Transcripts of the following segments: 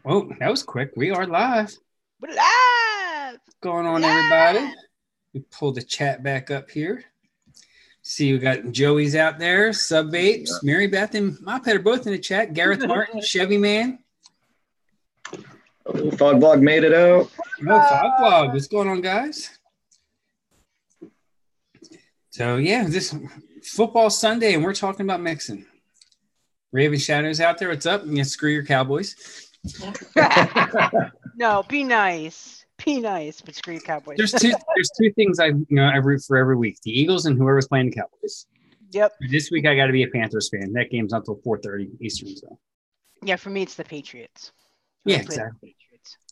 Oh, that was quick. We are live. We're live. What's going on, Live. everybody? We pull the chat back up here. See, we got Joey's out there, Sub Vapes, Mary Beth, and Mophead are both in the chat. Gareth Martin, Chevy Man. Oh, Fog Vlog made it out. Oh, Fog Vlog. What's going on, guys? So, yeah, this football Sunday, and we're talking about Mixin. Raven Shadows out there. What's up? Yeah, screw your Cowboys. No, be nice. Be nice, but screw your Cowboys. There's two things I root for every week: the Eagles and whoever's playing the Cowboys. Yep. This week I got to be a Panthers fan. That game's not until 4:30 Eastern. So. Yeah, for me it's the Patriots. Yeah, exactly.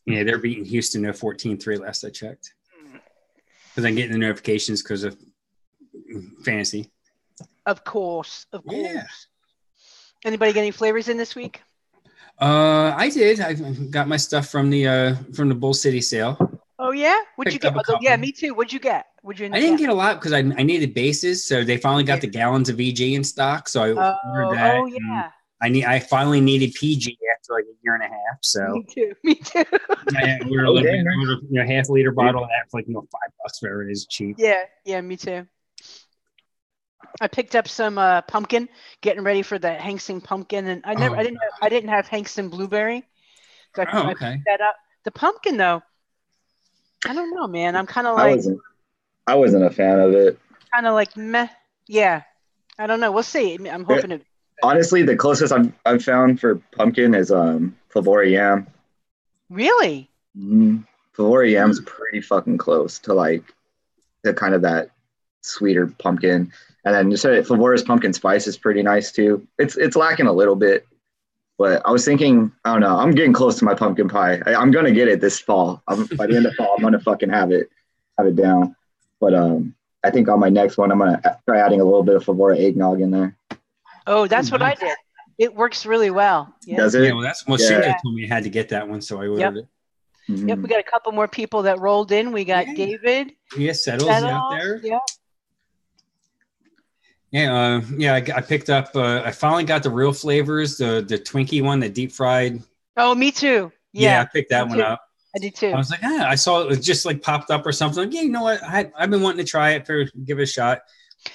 Yeah, they're beating Houston 14-3 last I checked. Because I'm getting the notifications because of fantasy. Of course. Yeah. Anybody get any flavors in this week? I did. I got my stuff from the Bull City sale. Oh yeah, what'd you get? Yeah, me too. What'd you get? I didn't get a lot because I needed bases, so they finally got the gallons of EG in stock. So I ordered that. Oh yeah. I finally needed PG after like a year and a half. So me too. I ordered a half liter bottle of that for like $5 whatever it is, cheap. Yeah, me too. I picked up some pumpkin, getting ready for the Hanksing pumpkin, and I didn't have Hanksing blueberry, so I picked that up. The pumpkin though, I don't know, man. I'm kind of like I wasn't a fan of it. Kind of like meh. Yeah, I don't know. We'll see. I'm hoping it. Honestly, the closest I've found for pumpkin is Flavora Yam. Really? Flavora Yam's pretty fucking close to like the kind of that sweeter pumpkin. And then just Flavora's pumpkin spice is pretty nice too. It's lacking a little bit, but I was thinking, I don't know, I'm getting close to my pumpkin pie. I'm gonna get it this fall. By the end of fall, I'm gonna fucking have it down. But I think on my next one, I'm gonna try adding a little bit of Flavora eggnog in there. Oh, that's what I did. It works really well. Yeah. Does it? Yeah, well, that's what Shingo told me I had to get that one, so I ordered it. Mm-hmm. Yep, we got a couple more people that rolled in. We got David. Yeah, Settles out there. Yep. Yeah, I picked up. I finally got the real flavors, the Twinkie one, the deep fried. Oh, me too. Yeah, I picked that one up. I did too. I was like, I saw it just like popped up or something. Like, yeah, you know what? I've been wanting to try it give it a shot.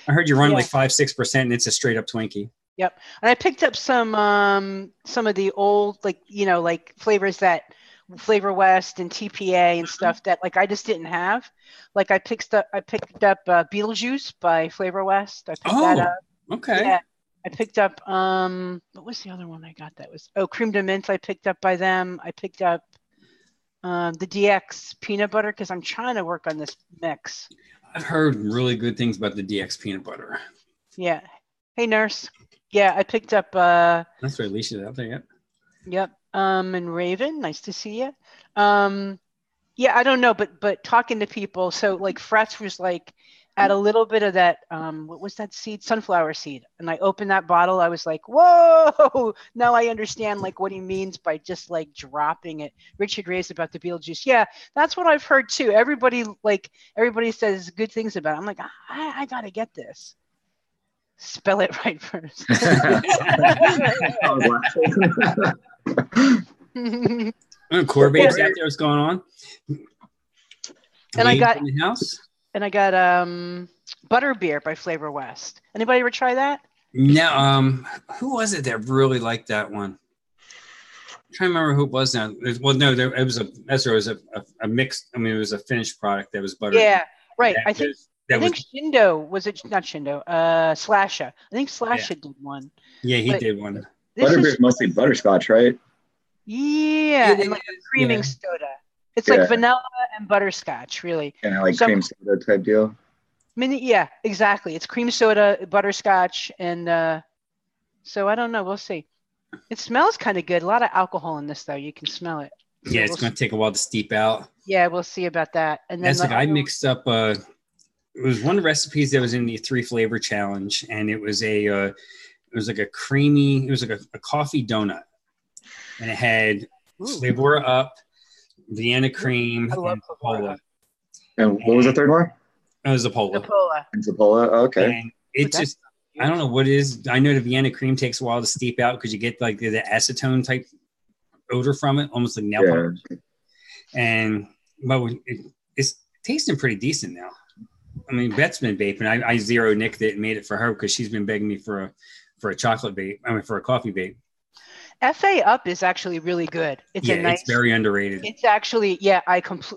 I heard you run like 5-6%, and it's a straight up Twinkie. Yep, and I picked up some of the old like flavors that Flavor West and TPA and stuff that like I just didn't have. Like I picked up Beetlejuice by Flavor West. I picked that up. Okay. Yeah. I picked up what was the other one I got that was Cream de Mint I picked up by them. I picked up the DX peanut butter because I'm trying to work on this mix. I've heard really good things about the DX peanut butter. Yeah. Hey nurse. Yeah, I picked up that's right, Alicia's out there, Yep. And Raven, nice to see you. Yeah, I don't know, but talking to people, so like Frets was like, add a little bit of that, what was that seed? Sunflower seed. And I opened that bottle. I was like, whoa, now I understand like what he means by just like dropping it. Richard raised about the Beetlejuice. Yeah, that's what I've heard too. Everybody says good things about it. I'm like, I got to get this. Spell it right first. Core babes out there, what's going on? And I got in the house. And I got Butterbeer by Flavor West. Anybody ever try that? No. Who was it that really liked that one? I'm trying to remember who it was now. It was a mixed. I mean, it was a finished product that was butter. Yeah, right. I think Shindo was it not Shindo? Slasha. I think Slasha did one. Yeah, he did one. Butterbeer's mostly butterscotch, right? Yeah, and like a creaming soda. It's like vanilla and butterscotch, really. Kind of like cream soda type deal. I mean, yeah, exactly. It's cream soda, butterscotch, and so I don't know. We'll see. It smells kind of good. A lot of alcohol in this, though. You can smell it. Yeah, it's going to take a while to steep out. Yeah, we'll see about that. And then that's like I mixed up. It was one of the recipes that was in the 3 flavor challenge, and it was like a creamy. It was like a coffee donut, and it had Flavor Up, Vienna cream, and Zapola. And what was the third one? It was Zapola. Zapola, okay. And it just, I don't know what it is. I know the Vienna cream takes a while to steep out because you get like the acetone type odor from it, almost like nail polish. And but it's tasting pretty decent now. I mean, Beth's been vaping. I zero nicked it and made it for her because she's been begging me for a chocolate vape. I mean, for a coffee vape. FA Up is actually really good. It's it's very underrated. It's actually,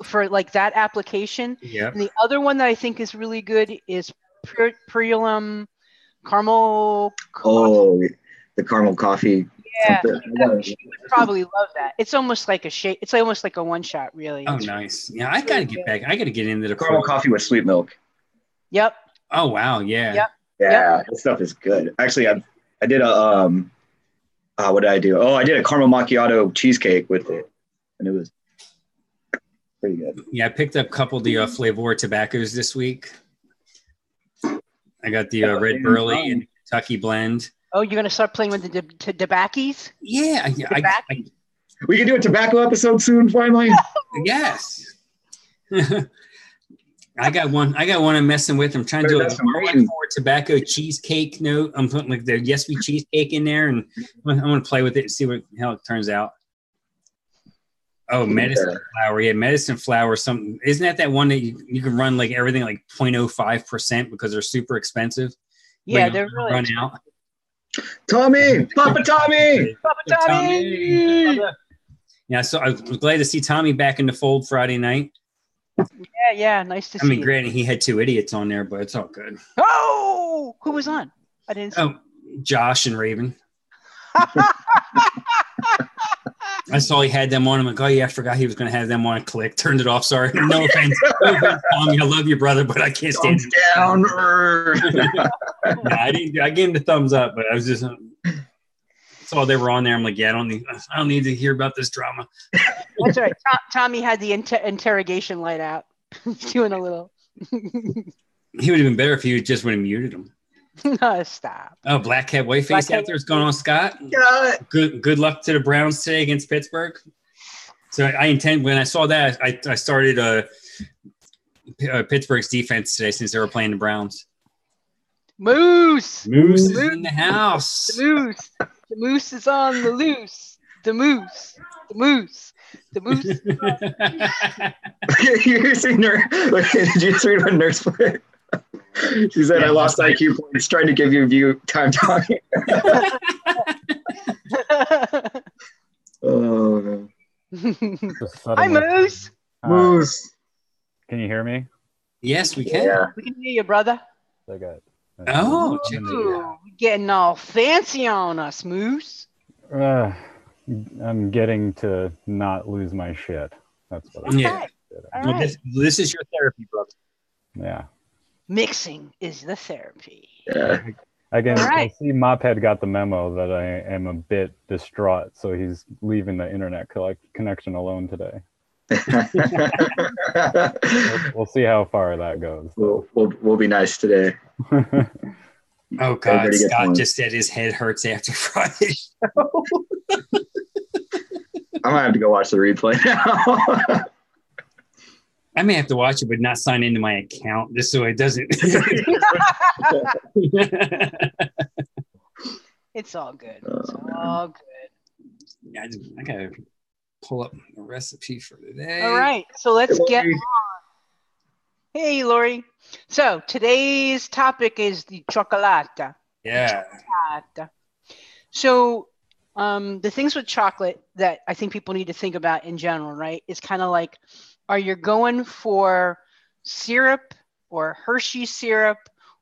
for like that application. Yeah. And the other one that I think is really good is Purulum Caramel Coffee. Oh, the caramel coffee. Yeah, she would probably love that. It's almost like a shake. It's almost like a one shot, really. Oh, nice. Yeah, I gotta get back. I gotta get into the caramel coffee with sweet milk. Yep. Oh wow, yeah. Yep. Yeah, this stuff is good. Actually, I did a what did I do? Oh, I did a caramel macchiato cheesecake with it, and it was pretty good. Yeah, I picked up a couple of the Flavor tobaccos this week. I got the Red Burley and Kentucky blend. Oh, you're gonna start playing with the tobaccos? Yeah, we can do a tobacco episode soon, finally. Yes. I got one I'm messing with. I'm trying to do a tobacco cheesecake note. I'm putting like the Yes We cheesecake in there, and I'm going to play with it and see how it turns out. Oh, medicine flower. Yeah, medicine flower. Something. Isn't that one that you can run like everything like 0.05% because they're super expensive? Yeah, they're really run out. Tommy! Papa Tommy! Papa Tommy! Yeah, so I was glad to see Tommy back in the fold Friday night. Yeah, nice to see. I mean, granted, he had 2 idiots on there, but it's all good. Oh, who was on? I didn't see. Oh, Josh and Raven. I saw he had them on. I'm like, oh yeah, I forgot he was going to have them on. Click, turned it off. Sorry, no offense, Tommy. I love you, brother, but I can't stand it. Down. I didn't. I gave him the thumbs up, but I was just saw they were on there. I'm like, yeah, I don't need to hear about this drama. That's right. Tommy had the interrogation light out. Doing a little. He would have been better if he just would have muted him. No, stop. Oh, Black Cat Whiteface out there is going on, Scott. Good luck to the Browns today against Pittsburgh. So when I saw that, I started Pittsburgh's defense today since they were playing the Browns. Moose is in the house. The moose is on the loose. The moose. You see, did you see what Nurse put? She said, I lost IQ points trying to give you time talking. Oh, man. Hi, Moose. Moose. Can you hear me? Yes, we can. Yeah. We can hear you, brother. Okay. Oh, Ooh, getting all fancy on us, Moose. I'm getting to not lose my shit. That's what I'm Yeah. All right. This is your therapy, brother. Yeah. Mixing is the therapy. Yeah. I see Mophead got the memo that I am a bit distraught, so he's leaving the internet connection alone today. We'll see how far that goes. We'll be nice today. Oh God, Scott just said his head hurts after Friday show. I might have to go watch the replay now. I may have to watch it, but not sign into my account just so it doesn't. It's all good. It's all good. Yeah, I gotta pull up the recipe for today. All right, so let's get on. Hey, Lori. So today's topic is the cioccolata. Yeah. So the things with chocolate that I think people need to think about in general, right, is kind of like, are you going for syrup or Hershey syrup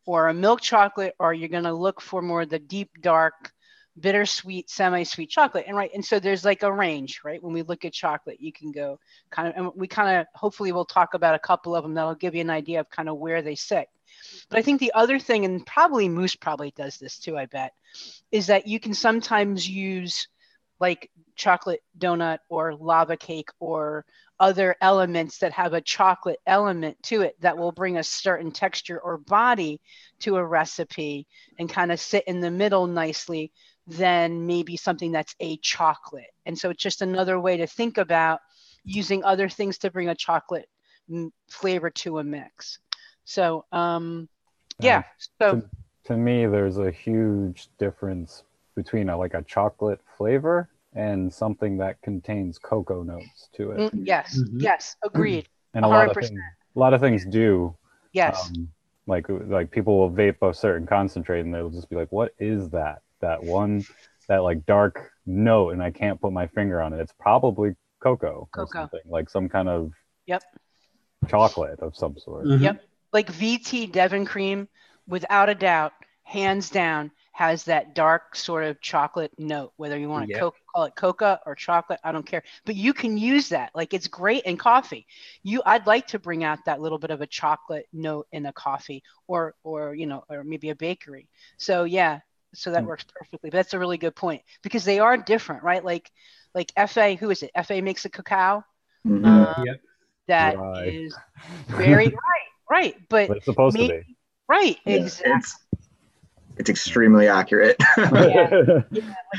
or a milk chocolate, or are you going to look for more the deep, dark, bittersweet, semi-sweet chocolate? And so there's like a range, right? When we look at chocolate, you can go and we hopefully we'll talk about a couple of them that'll give you an idea of kind of where they sit. But I think the other thing, and probably Moose probably does this too, I bet, is that you can sometimes use like chocolate donut or lava cake or other elements that have a chocolate element to it that will bring a certain texture or body to a recipe and kind of sit in the middle nicely than maybe something that's a chocolate. And so it's just another way to think about using other things to bring a chocolate flavor to a mix. So, yeah. So to me, there's a huge difference between a chocolate flavor and something that contains cocoa notes to it. Yes, yes, agreed. And 100%. a lot of things do. Yes. Like people will vape a certain concentrate and they'll just be like, what is that? That like dark note, and I can't put my finger on it. It's probably cocoa. Or something, like some kind of chocolate of some sort. Yep. Like VT Devon Cream, without a doubt, hands down, has that dark sort of chocolate note, whether you want to call it coca or chocolate, I don't care. But you can use that. Like, it's great in coffee. I'd like to bring out that little bit of a chocolate note in a coffee or maybe a bakery. So yeah, so that works perfectly. But that's a really good point, because they are different, right? Like FA, who is it? FA makes a cacao. That is very right. But it's supposed to be. Right, exactly. It's extremely accurate. Like,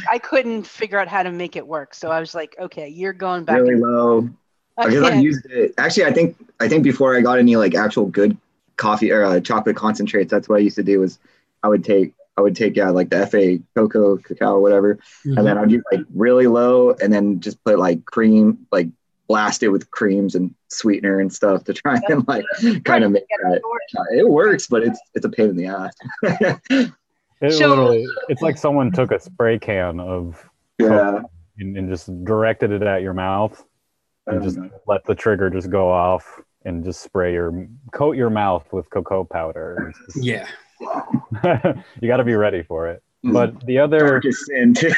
I couldn't figure out how to make it work, so I was like, okay, you're going back really low. Because I used it. Actually, I think before I got any like actual good coffee or chocolate concentrates, that's what I used to do. Was I would take like the FA cocoa, cacao, whatever, and then I'd do like really low, and then just put like cream, like blast it with creams and sweetener and stuff to try and like kind of make that. It works, but it's a pain in the ass. It's like someone took a spray can of cocoa and just directed it at your mouth and just let the trigger just go off and just coat your mouth with cocoa powder. You got to be ready for it. But the other darkest sin too.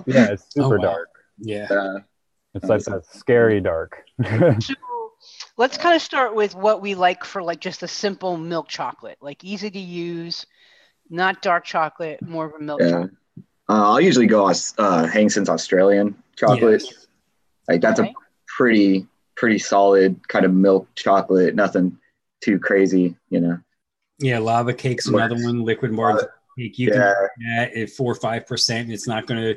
It's super dark. It's like that scary dark. So let's kind of start with what we like for like just a simple milk chocolate, like easy to use, not dark chocolate, more of a milk chocolate. I'll usually go Hangson's Australian chocolate. Like that's a pretty solid kind of milk chocolate, nothing too crazy, Yeah, lava cake's another one. Liquid bar cake, you can at 4 or 5%. It's not gonna.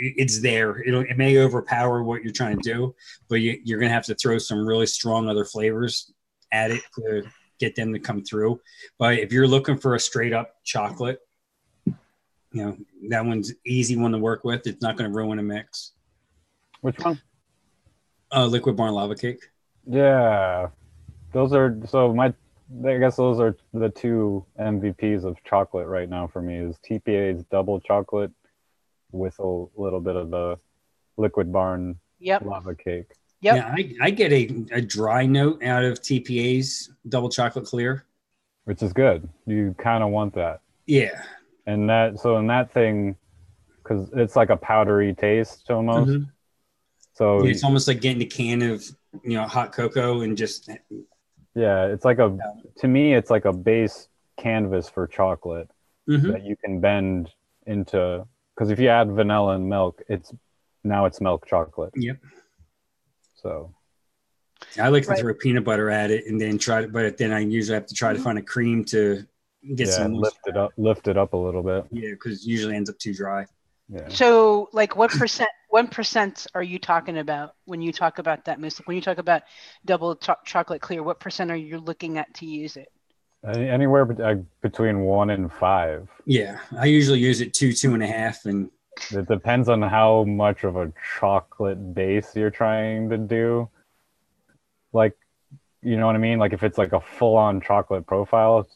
It's there. It may overpower what you're trying to do, but you're gonna have to throw some really strong other flavors at it to get them to come through. But if you're looking for a straight up chocolate, that one's easy one to work with. It's not going to ruin a mix. Which one? Liquid Barn Lava Cake. Yeah, those are I guess those are the two MVPs of chocolate right now for me. Is TPA's double chocolate with a little bit of the Liquid Barn lava cake. Yeah, I get a dry note out of TPA's double chocolate clear, which is good. You kind of want that. Yeah. And in that thing, because it's like a powdery taste almost. So it's almost like getting a can of hot cocoa and just. Yeah, it's like to me, it's like a base canvas for chocolate that you can bend into. Because if you add vanilla and milk, it's milk chocolate. Yep. So I like to throw peanut butter at it and then but then I usually have to try to find a cream to get some lift it up a little bit. Yeah, because it usually ends up too dry. Yeah. So like what percent are you talking about when you talk about that mystic? When you talk about double chocolate clear, what percent are you looking at to use it? Anywhere between 1 and 5. Yeah, I usually use it 2.5, and it depends on how much of a chocolate base you're trying to do. Like, you know what I mean? Like if it's like a full-on chocolate profile,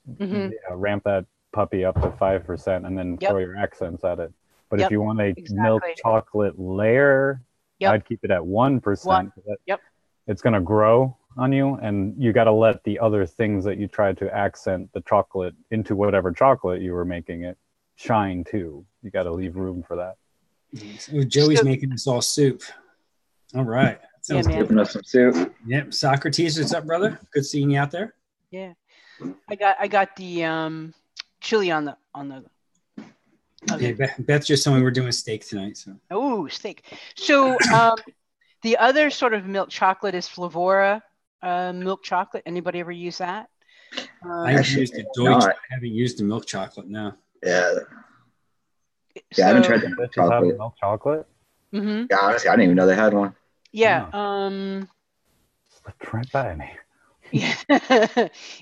ramp that puppy up to 5% and then throw your accents at it. But if you want a milk chocolate layer, I'd keep it at 1%. It's going to grow on you, and you got to let the other things that you try to accent the chocolate into whatever chocolate you were making it shine too. You got to leave room for that. So Joey's making us all soup. All right. Sounds good. Giving us some soup. Yep. Socrates, what's up, brother? Good seeing you out there. Yeah. I got the chili on the Beth just told me we're doing steak tonight. So. Oh, steak. So the other sort of milk chocolate is Flavora milk chocolate. Anybody ever use that? I've used the Deutsch. I haven't used the milk chocolate. No. Yeah. I haven't tried the milk chocolate. Milk chocolate? Mm-hmm. Yeah, honestly, I didn't even know they had one. Yeah. Slipped right by me. Yeah.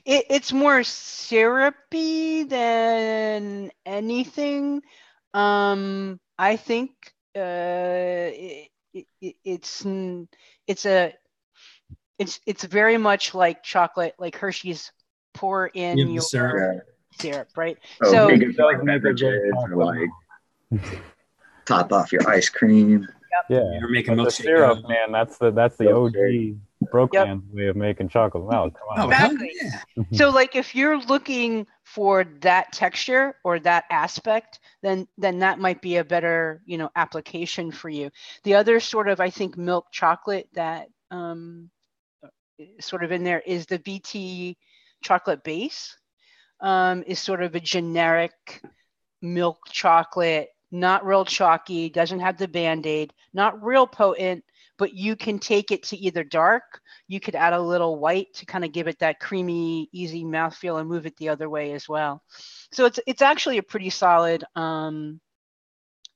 It's more syrupy than anything. I think it's very much like chocolate, like Hershey's pour in Yeah, the your syrup. syrup, right? So So big into does like make a good beverages or chocolate like top off your ice cream. Yeah, You're making but the milkshake syrup, out. man, that's the Milkshake. OG broke Yep. man's way of making chocolate. Wow, come on. Oh, hell Exactly. yeah. So like if you're looking for that texture or that aspect, then that might be a better, application for you. The other sort of, I think, milk chocolate that sort of in there is the VT chocolate base. Is sort of a generic milk chocolate, not real chalky, doesn't have the Band-Aid, not real potent, but you can take it to either dark. You could add a little white to kind of give it that creamy, easy mouthfeel and move it the other way as well. So it's actually a pretty solid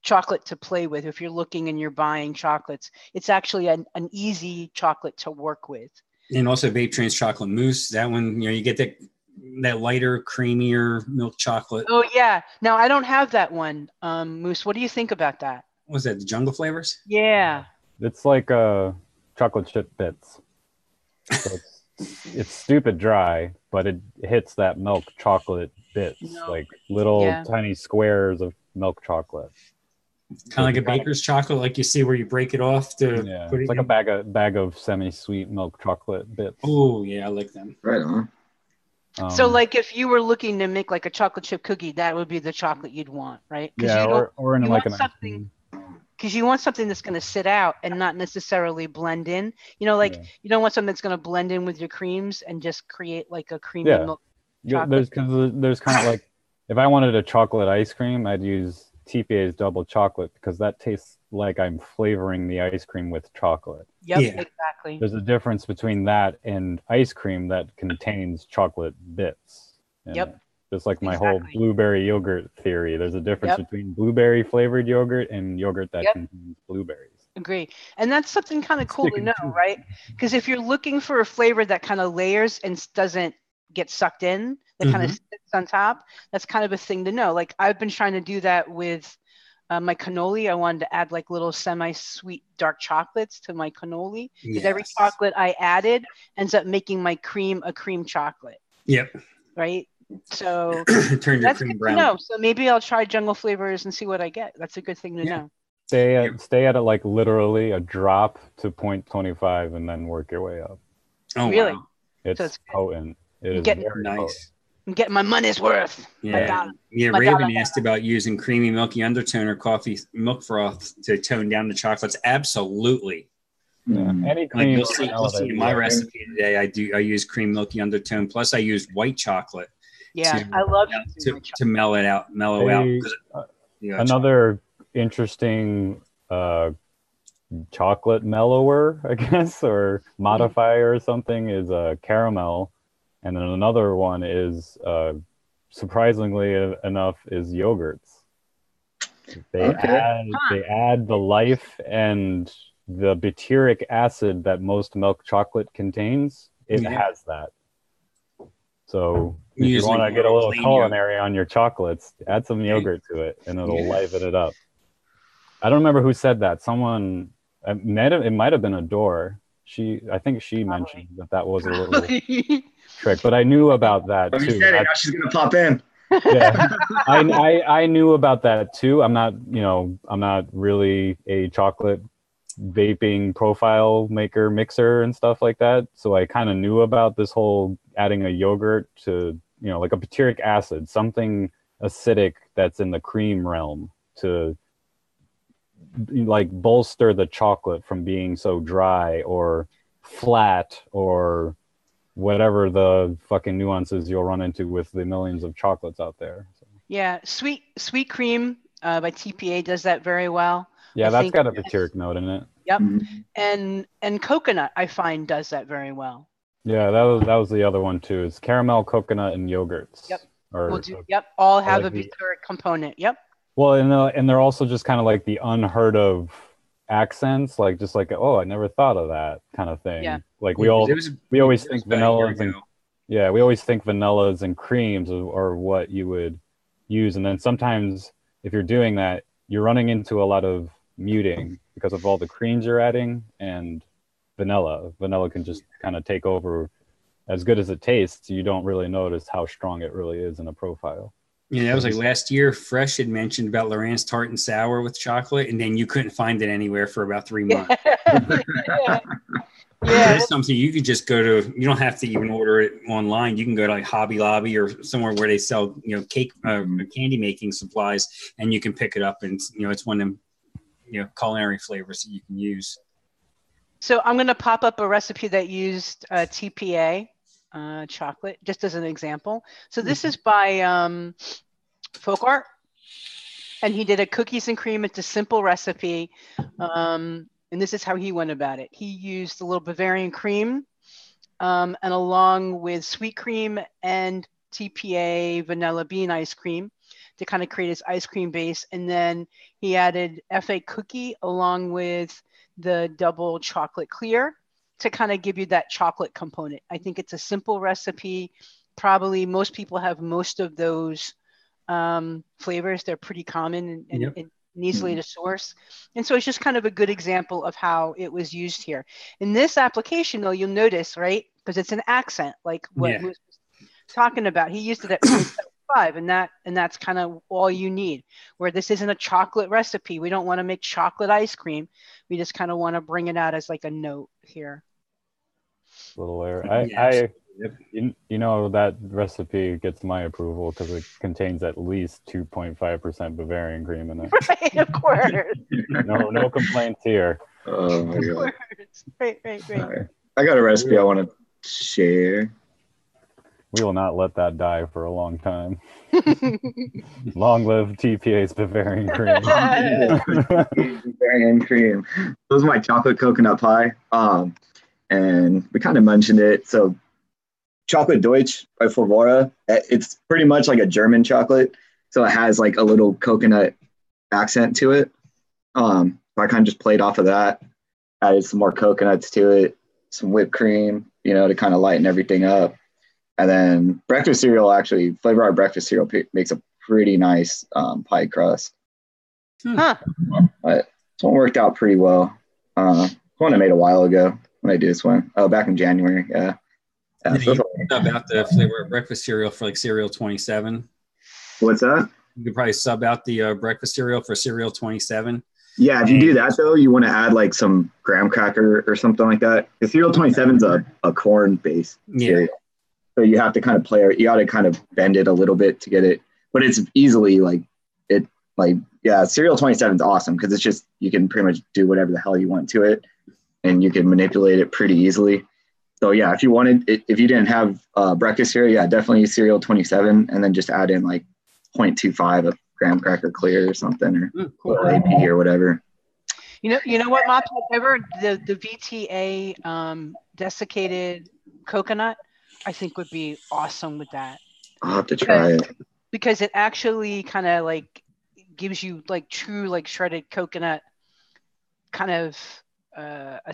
chocolate to play with. If you're looking and you're buying chocolates, it's actually an easy chocolate to work with. And also Vape Train's chocolate mousse. That one, you get that lighter, creamier milk chocolate. Oh yeah. Now I don't have that one, Moose. What do you think about that? What was that, the jungle flavors? Yeah. It's like chocolate chip bits. So it's stupid dry, but it hits that milk chocolate bits, like little tiny squares of milk chocolate. Kind of like a baker's chocolate, like you see where you break it off to put it it's like a bag of semi-sweet milk chocolate bits. Oh yeah, I like them. Right on. So like if you were looking to make like a chocolate chip cookie, that would be the chocolate you'd want, right? Or in like an something, because you want something that's going to sit out and not necessarily blend in. You don't want something that's going to blend in with your creams and just create like a creamy milk chocolate. There's kind of like, if I wanted a chocolate ice cream, I'd use TPA's double chocolate because that tastes like I'm flavoring the ice cream with chocolate. Yep, exactly. There's a difference between that and ice cream that contains chocolate bits. Yep. Just like my whole blueberry yogurt theory. There's a difference between blueberry flavored yogurt and yogurt that contains blueberries. Agree. And that's something kind of cool to know, right? Because if you're looking for a flavor that kind of layers and doesn't get sucked in, that kind of sits on top, that's kind of a thing to know. Like I've been trying to do that with my cannoli. I wanted to add like little semi-sweet dark chocolates to my cannoli because every chocolate I added ends up making my cream a cream chocolate. Yep. Right. So turn your that's cream good brown. to know. So maybe I'll try jungle flavors and see what I get. That's a good thing to know. Stay at it like literally a drop to 0.25 and then work your way up. Oh, really? Wow. It's potent. It is very nice. potent. I'm getting my money's worth. Yeah. Raven asked about using creamy milky undertone or coffee milk froth to tone down the chocolates. Absolutely. Yeah. Any cream. You'll see in my recipe today. I use cream milky undertone. Plus, I use white chocolate. Yeah, I love to mellow out. Another interesting chocolate mellower, I guess, or modifier or something is caramel, and then another one is surprisingly enough is yogurts. They add the life and the butyric acid that most milk chocolate contains. It has that. So if you want to get a little culinary on your chocolates, add some yogurt to it, and it'll liven it up. I don't remember who said that. Someone, it might have been Adore. I think she mentioned that was a little trick, but I knew about that too. You said it, now she's gonna pop in. Yeah, I knew about that too. I'm not really a chocolate vaping profile maker mixer and stuff like that, so I kind of knew about this whole adding a yogurt to like a butyric acid, something acidic that's in the cream realm, to like bolster the chocolate from being so dry or flat or whatever the fucking nuances you'll run into with the millions of chocolates out there. So. Yeah, sweet cream by TPA does that very well. Yeah, that's got a butyric note in it. Yep. And coconut, I find, does that very well. Yeah, that was the other one too. It's caramel, coconut, and yogurts. Yep. All have a butyric component. Yep. Well, and they're also just kind of like the unheard of accents, like just like, oh, I never thought of that kind of thing. Yeah. Like we always think vanillas and we always think vanillas and creams are what you would use, and then sometimes if you're doing that, you're running into a lot of muting because of all the creams you're adding, and vanilla. Vanilla can just kind of take over. As good as it tastes, you don't really notice how strong it really is in a profile. Yeah, that was like last year. Fresh had mentioned about Lorenz tart and sour with chocolate, and then you couldn't find it anywhere for about 3 months. Yeah. It's something you could just go to. You don't have to even order it online. You can go to like Hobby Lobby or somewhere where they sell, cake, candy making supplies, and you can pick it up. And it's one of them, culinary flavors that you can use. So I'm going to pop up a recipe that used TPA chocolate, just as an example. So this is by Folk Art, and he did a cookies and cream. It's a simple recipe, and this is how he went about it. He used a little Bavarian cream, and along with sweet cream and TPA vanilla bean ice cream to kind of create his ice cream base. And then he added FA cookie along with the double chocolate clear to kind of give you that chocolate component. I think it's a simple recipe. Probably most people have most of those flavors. They're pretty common and easily to source. And so it's just kind of a good example of how it was used here. In this application, though, you'll notice, right? Because it's an accent, like what Moose was talking about. He used it at 0.75, and that's kind of all you need. Where this isn't a chocolate recipe. We don't want to make chocolate ice cream. We just kind of want to bring it out as like a note here. Little error. That recipe gets my approval because it contains at least 2.5% Bavarian cream in it. Right, of course. No complaints here. Oh my God. Right. I got a recipe I want to share. We will not let that die for a long time. Long live TPA's Bavarian cream. Bavarian cream. This is my chocolate coconut pie. And we kind of mentioned it. So chocolate Deutsch by Flavora, it's pretty much like a German chocolate. So it has like a little coconut accent to it. So I kind of just played off of that, added some more coconuts to it, some whipped cream, to kind of lighten everything up. And then breakfast cereal, actually, Flavor Art breakfast cereal makes a pretty nice pie crust. Huh. But this one worked out pretty well. This one I made a while ago when I did this one. Oh, back in January, yeah. About the Flavor Art breakfast cereal for like cereal 27. What's that? You could probably sub out the breakfast cereal for cereal 27. Yeah, if you do that though, you want to add like some graham cracker or something like that. The cereal 27 is a corn-based cereal. So you have to kind of you got to kind of bend it a little bit to get it, but it's easily cereal 27 is awesome because it's just, you can pretty much do whatever the hell you want to it and you can manipulate it pretty easily. So yeah, if you didn't have breakfast cereal, definitely cereal 27 and then just add in like 0.25 of graham cracker clear or something or AP or whatever. You know what, Mops? Ever the VTA desiccated coconut, I think would be awesome with that. I'll have to try it. Because it actually kind of like gives you like true like shredded coconut kind of a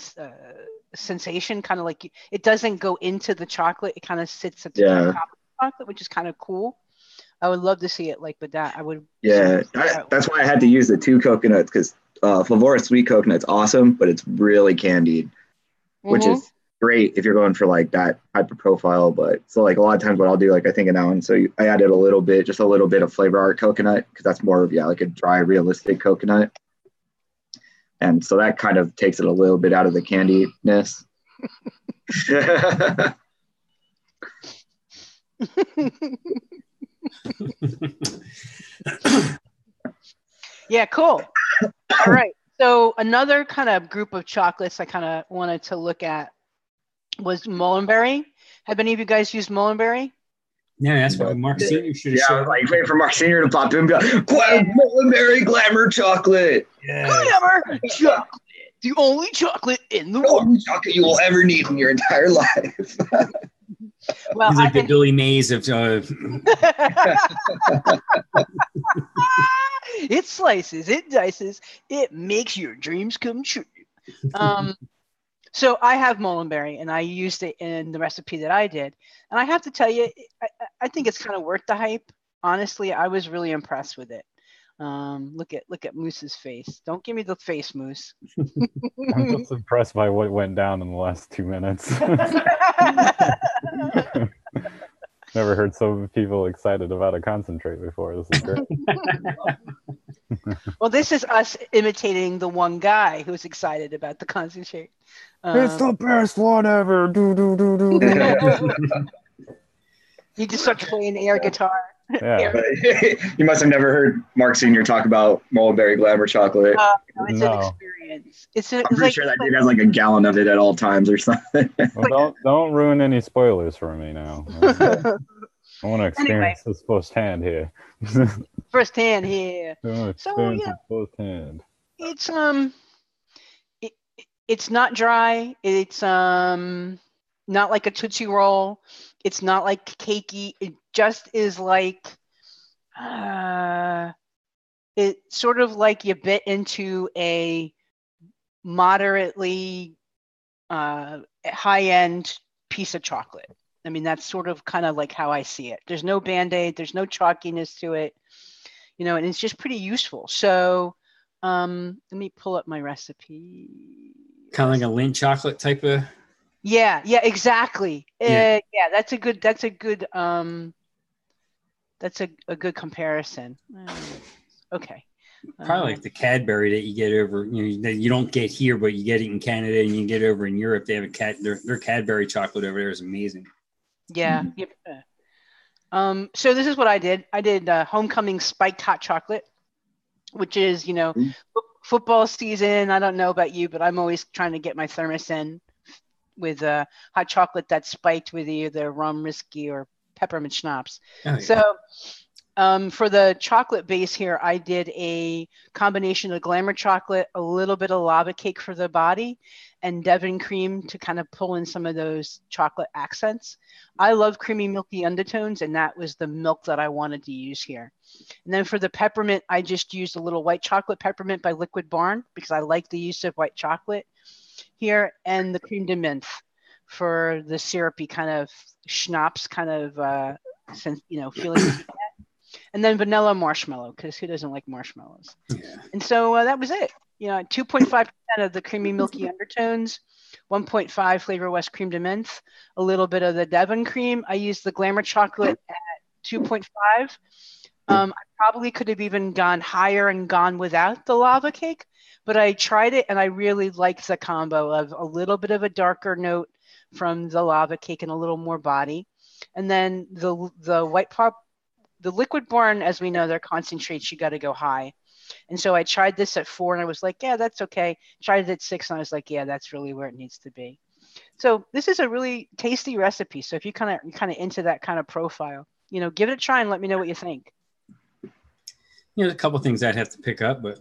sensation, kind of like it doesn't go into the chocolate. It kind of sits at the top of the chocolate, which is kind of cool. I would love to see it like with that. I would. Yeah, that's why I had to use the 2 coconuts because Flavora sweet coconut's awesome, but it's really candied, which is great if you're going for like that type of profile. But so like a lot of times what I'll do, like I think in that one, so I added just a little bit of Flavor Art coconut because that's more of like a dry, realistic coconut. And so that kind of takes it a little bit out of the candiness. Yeah, cool. All right. So another kind of group of chocolates I kind of wanted to look at was Mullenberry. Have any of you guys used Mullenberry? Yeah, that's why Mark Sr. should have showed up. Like wait for Mark Sr. to pop in and go, Mullenberry Glamour chocolate. Glamour chocolate. The only chocolate in the world. Only chocolate you will ever need in your entire life. Well, he's like the Billy Mays of it slices, it dices, it makes your dreams come true. So I have Mullenberry, and I used it in the recipe that I did. And I have to tell you, I think it's kind of worth the hype. Honestly, I was really impressed with it. Look at Moose's face. Don't give me the face, Moose. I'm just impressed by what went down in the last 2 minutes. Never heard so many people excited about a concentrate before. This is great. Well, this is us imitating the one guy who's excited about the concentrate. It's the best one ever. Do, do, do, do, do. He just starts playing air guitar. Yeah. You must have never heard Mark Sr. talk about Mulberry Glamour chocolate. It's No. an experience. I'm pretty sure that dude has like a gallon of it at all times or something. Well, don't ruin any spoilers for me now. I want to experience this firsthand here. Firsthand here. So yeah, firsthand. It's not dry. It's not like a Tootsie Roll. It's not like cakey. It just is like it's sort of like you bit into a moderately high-end piece of chocolate. I mean, that's sort of kind of like how I see it. There's no Band-Aid. There's no chalkiness to it, and it's just pretty useful. So let me pull up my recipe. Kind of like a Lindt chocolate type of. Yeah, exactly. Yeah. That's a good comparison. Okay. Probably like the Cadbury that you get over, that you don't get here, but you get it in Canada and you get over in Europe. They have their Cadbury chocolate over there is amazing. Yeah. Yep. So this is what I did. I did homecoming spiked hot chocolate, which is, football season. I don't know about you, but I'm always trying to get my thermos in with hot chocolate that's spiked with either rum, whiskey, or peppermint schnapps. Oh, yeah. So for the chocolate base here, I did a combination of Glamour chocolate, a little bit of lava cake for the body, and Devon cream to kind of pull in some of those chocolate accents. I love creamy, milky undertones, and that was the milk that I wanted to use here. And then for the peppermint, I just used a little white chocolate peppermint by Liquid Barn because I like the use of white chocolate here, and the cream de menthe for the syrupy kind of schnapps kind of feeling. And then vanilla marshmallow, because who doesn't like marshmallows? Yeah. And so that was it. 2.5% of the creamy, milky undertones, 1.5 Flavor West cream de menthe, a little bit of the Devon cream. I used the Glamour chocolate at 2.5. I probably could have even gone higher and gone without the lava cake, but I tried it and I really liked the combo of a little bit of a darker note from the lava cake and a little more body. And then the white pop, the Liquid Barn, as we know, their concentrates, you got to go high. And so I tried this at 4 and I was like, yeah, that's okay. Tried it at 6 and I was like, yeah, that's really where it needs to be. So this is a really tasty recipe. So if you're kind of into that kind of profile, give it a try and let me know what you think. There's a couple things I'd have to pick up, but.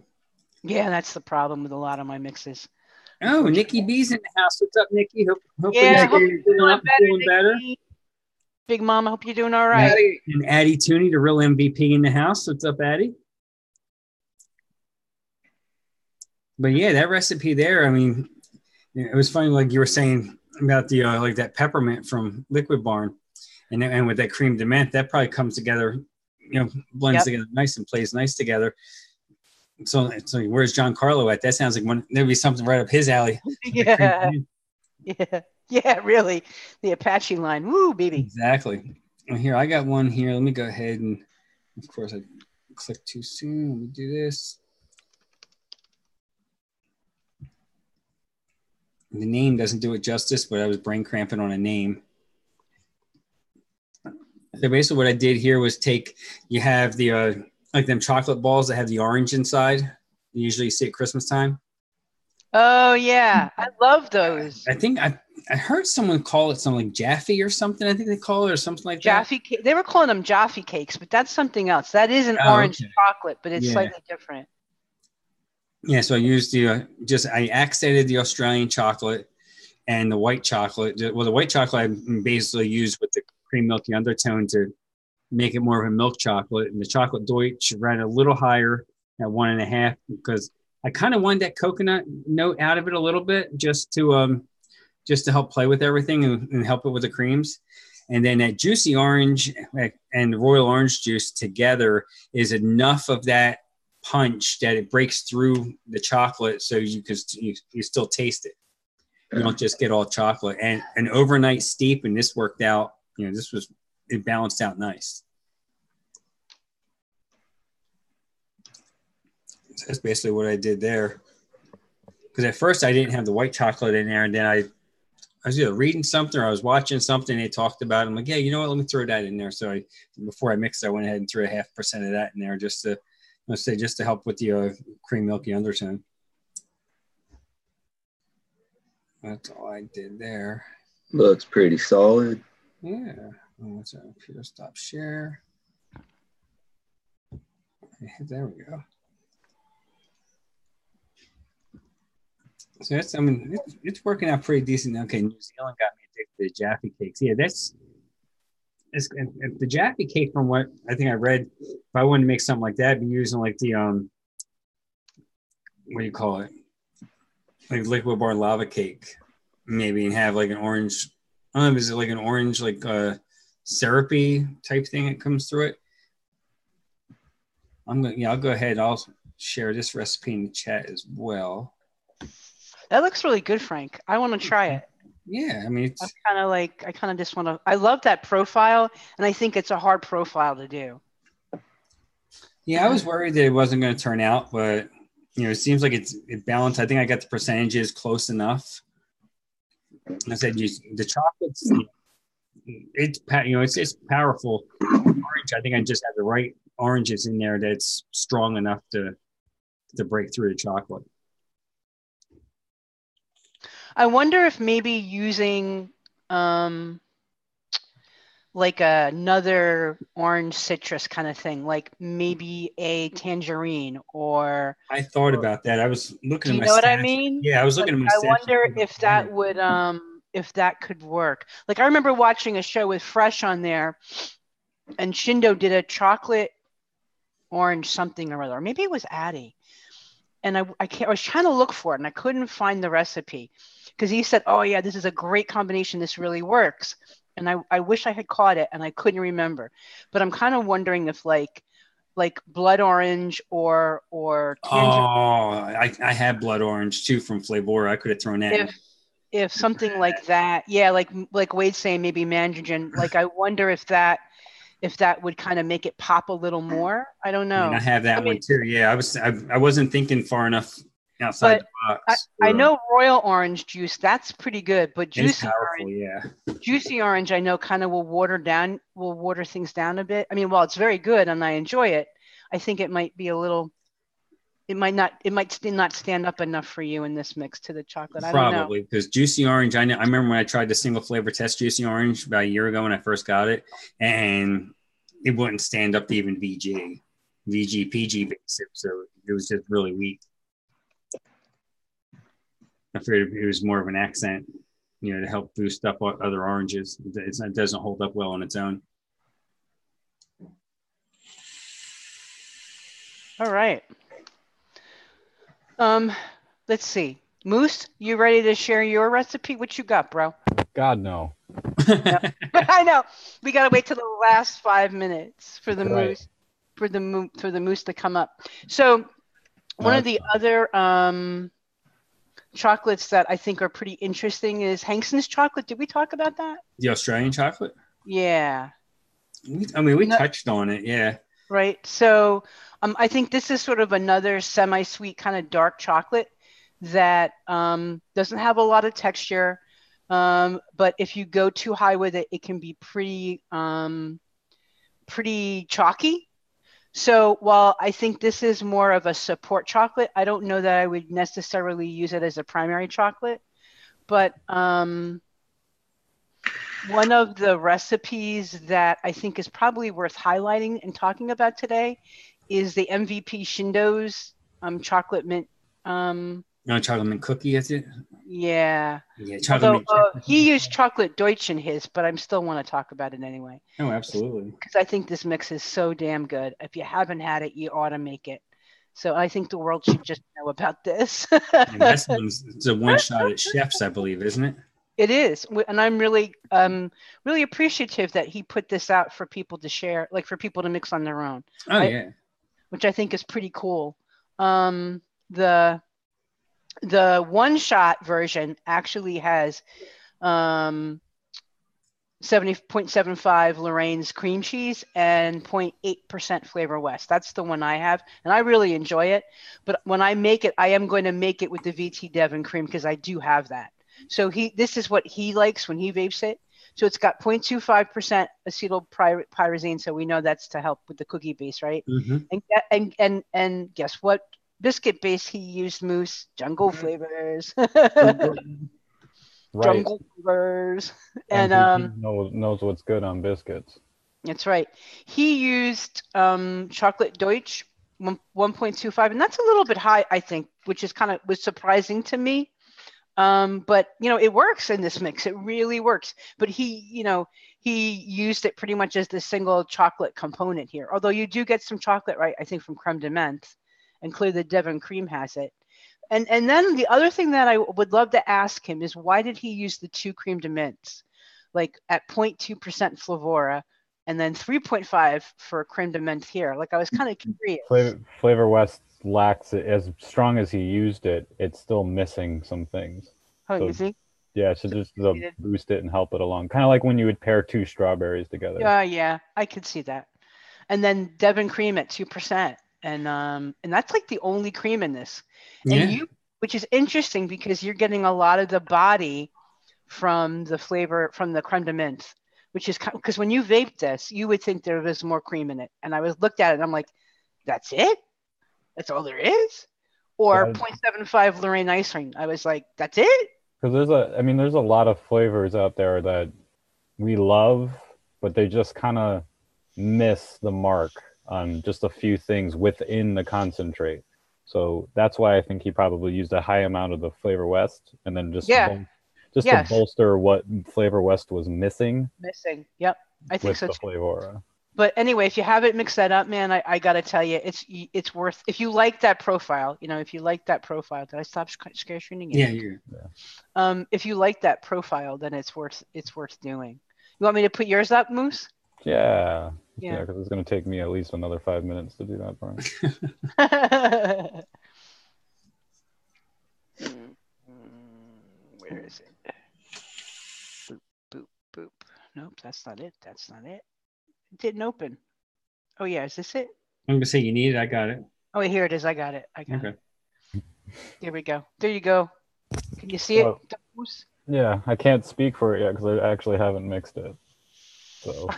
Yeah, that's the problem with a lot of my mixes. Oh, Nikki B's in the house. What's up, Nikki? Hopefully yeah, you're doing better. Big Mom, I hope you're doing all right. And Addie Tooney, the real MVP in the house. What's up, Addie? But yeah, that recipe there, I mean, it was funny, like you were saying about the like that peppermint from Liquid Barn, and with that cream de menthe, that probably comes together, blends together nice and plays nice together. So where's John Carlo at? That sounds like there'd be something right up his alley. Yeah, really. The Apache line. Woo, baby. Exactly. And here, I got one here. Let me go ahead and, of course, I clicked too soon. Let me do this. The name doesn't do it justice, but I was brain cramping on a name. So basically what I did here was you have the, like them chocolate balls that have the orange inside. You usually see at Christmas time. Oh, yeah. I love those. I think I heard someone call it something like Jaffe or something. I think they call it or something like Jaffe that. They were calling them Jaffe cakes, but that's something else. That is an orange chocolate, but it's slightly different. Yeah, so I used I accented the Australian chocolate and the white chocolate. Well, the white chocolate I basically used with the cream milky undertone to make it more of a milk chocolate. And the chocolate Deutsch ran a little higher at 1.5 because I kind of wanted that coconut note out of it a little bit just to help play with everything and help it with the creams. And then that juicy orange and royal orange juice together is enough of that punch that it breaks through the chocolate, so you still taste it. You don't just get all chocolate. And an overnight steep, and this worked out. It balanced out nice. So that's basically what I did there. Because at first I didn't have the white chocolate in there, and then I was either reading something or I was watching something and they talked about it. I'm like, yeah, you know what? Let me throw that in there. So before I mixed, I went ahead and threw 0.5% of that in there just to help with the cream milky undertone. That's all I did there. Looks pretty solid. Yeah. What's that? Pure stop share. There we go. So it's working out pretty decent. Okay, New Zealand got me addicted to Jaffe cakes. Yeah, if the Jaffe cake, from what I think I read, if I wanted to make something like that, I'd be using like the what do you call it? Like liquid bar lava cake, maybe, and have like an orange. I don't know, is it like an orange, like syrupy type thing that comes through it? I'll go ahead. I'll share this recipe in the chat as well. That looks really good, Frank. I want to try it. Yeah, I mean, I love that profile, and I think it's a hard profile to do. Yeah, I was worried that it wasn't going to turn out, but it seems like it balanced. I think I got the percentages close enough. I said, the chocolates, it's powerful. Orange, I think I just had the right oranges in there that's strong enough to break through the chocolate. I wonder if maybe using like another orange citrus kind of thing, like maybe a tangerine or. I thought about that. I was looking at my. You know what I mean? Yeah, I was looking at my. I wonder if that would if that could work. Like I remember watching a show with Fresh on there, and Shindo did a chocolate orange something or other. Maybe it was Addie. And I was trying to look for it and I couldn't find the recipe because he said, oh yeah, this is a great combination. This really works. And I wish I had caught it and I couldn't remember, but I'm kind of wondering if like blood orange or tangerine. Oh, I have blood orange too from Flavor. I could have thrown that. If something like that, yeah, like Wade's saying, maybe mandarin. Like I wonder if that would kind of make it pop a little more. I don't know. I have that one too. Yeah, I wasn't thinking far enough outside the box. I know royal orange juice, that's pretty good, but juicy orange, I know kind of will water things down a bit. I mean, while it's very good and I enjoy it, I think it might be a little. It might not stand up enough for you in this mix to the chocolate. I don't know. Probably because juicy orange. I remember when I tried the single flavor test juicy orange about a year ago when I first got it, and it wouldn't stand up to even PG basic. So it was just really weak. I figured it was more of an accent, to help boost up other oranges. It doesn't hold up well on its own. All right. Let's see. Moose, you ready to share your recipe? What you got, bro? God, no. No. I know. We gotta wait till the last 5 minutes for the moose, for the moose to come up. So, one of the other chocolates that I think are pretty interesting is Hankson's chocolate. Did we talk about that? The Australian chocolate? Yeah. We touched on it. Yeah. Right. So I think this is sort of another semi-sweet kind of dark chocolate that doesn't have a lot of texture. But if you go too high with it, it can be pretty chalky. So while I think this is more of a support chocolate, I don't know that I would necessarily use it as a primary chocolate. But one of the recipes that I think is probably worth highlighting and talking about today is the MVP Shindo's chocolate mint. Chocolate mint cookie, is it? Yeah. Yeah, chocolate mint. He used chocolate Deutsch in his, but I still want to talk about it anyway. Oh, absolutely. Because I think this mix is so damn good. If you haven't had it, you ought to make it. So I think the world should just know about this. It's a one shot at Chefs, I believe, isn't it? It is, and I'm really appreciative that he put this out for people to share, like for people to mix on their own. Oh, yeah. which I think is pretty cool. The one-shot version actually has 70.75 Lorraine's cream cheese and 0.8% Flavor West. That's the one I have, and I really enjoy it. But when I make it, I am going to make it with the VT Devon cream because I do have that. So this is what he likes when he vapes it. So it's got 0.25% acetyl pyrazine, so we know that's to help with the cookie base, right? And guess what? Biscuit base he used, Moose, jungle flavors. Right. Jungle flavors. And And knows what's good on biscuits. That's right. He used chocolate Deutsch 1.25, and that's a little bit high, I think, which is was surprising to me. But it works in this mix. It really works. But he used it pretty much as the single chocolate component here. Although you do get some chocolate, right? I think from creme de menthe, and clearly the Devon cream has it. And then the other thing that I would love to ask him is why did he use the 2 creme de menthes, like at 0.2% Flavora, and then 3.5 for creme de menthe here? Like I was kind of curious. Flavor West lacks it as strong as he used it. It's still missing some things. Oh, so, you think? Yeah, so just to boost it and help it along, kind of like when you would pair 2 strawberries together. Yeah, I could see that. And then Devon cream at 2%. And that's like the only cream in this. And which is interesting because you're getting a lot of the body from the flavor from the creme de menthe, which is because when you vape this, you would think there was more cream in it. And I looked at it and I'm like, that's it? That's all there is? Or 0.75 Lorraine ice cream. I was like, that's it? Because there's a lot of flavors out there that we love, but they just kind of miss the mark on just a few things within the concentrate. So that's why I think he probably used a high amount of the Flavor West, and then to bolster what Flavor West was missing. Yep, I think so too. The Flavora. But anyway, if you haven't mixed that up, man, I gotta tell you, it's worth. If you like that profile, did I stop scare shooting? Yeah. If you like that profile, then it's worth doing. You want me to put yours up, Moose? Yeah, because it's going to take me at least another 5 minutes to do that part. Where is it? Boop, boop. Nope, that's not it. It didn't open. Oh, yeah, is this it? I'm going to say you need it. I got it. Oh, here it is. I got it. Okay. Here we go. There you go. Can you see it? Yeah, I can't speak for it yet because I actually haven't mixed it. So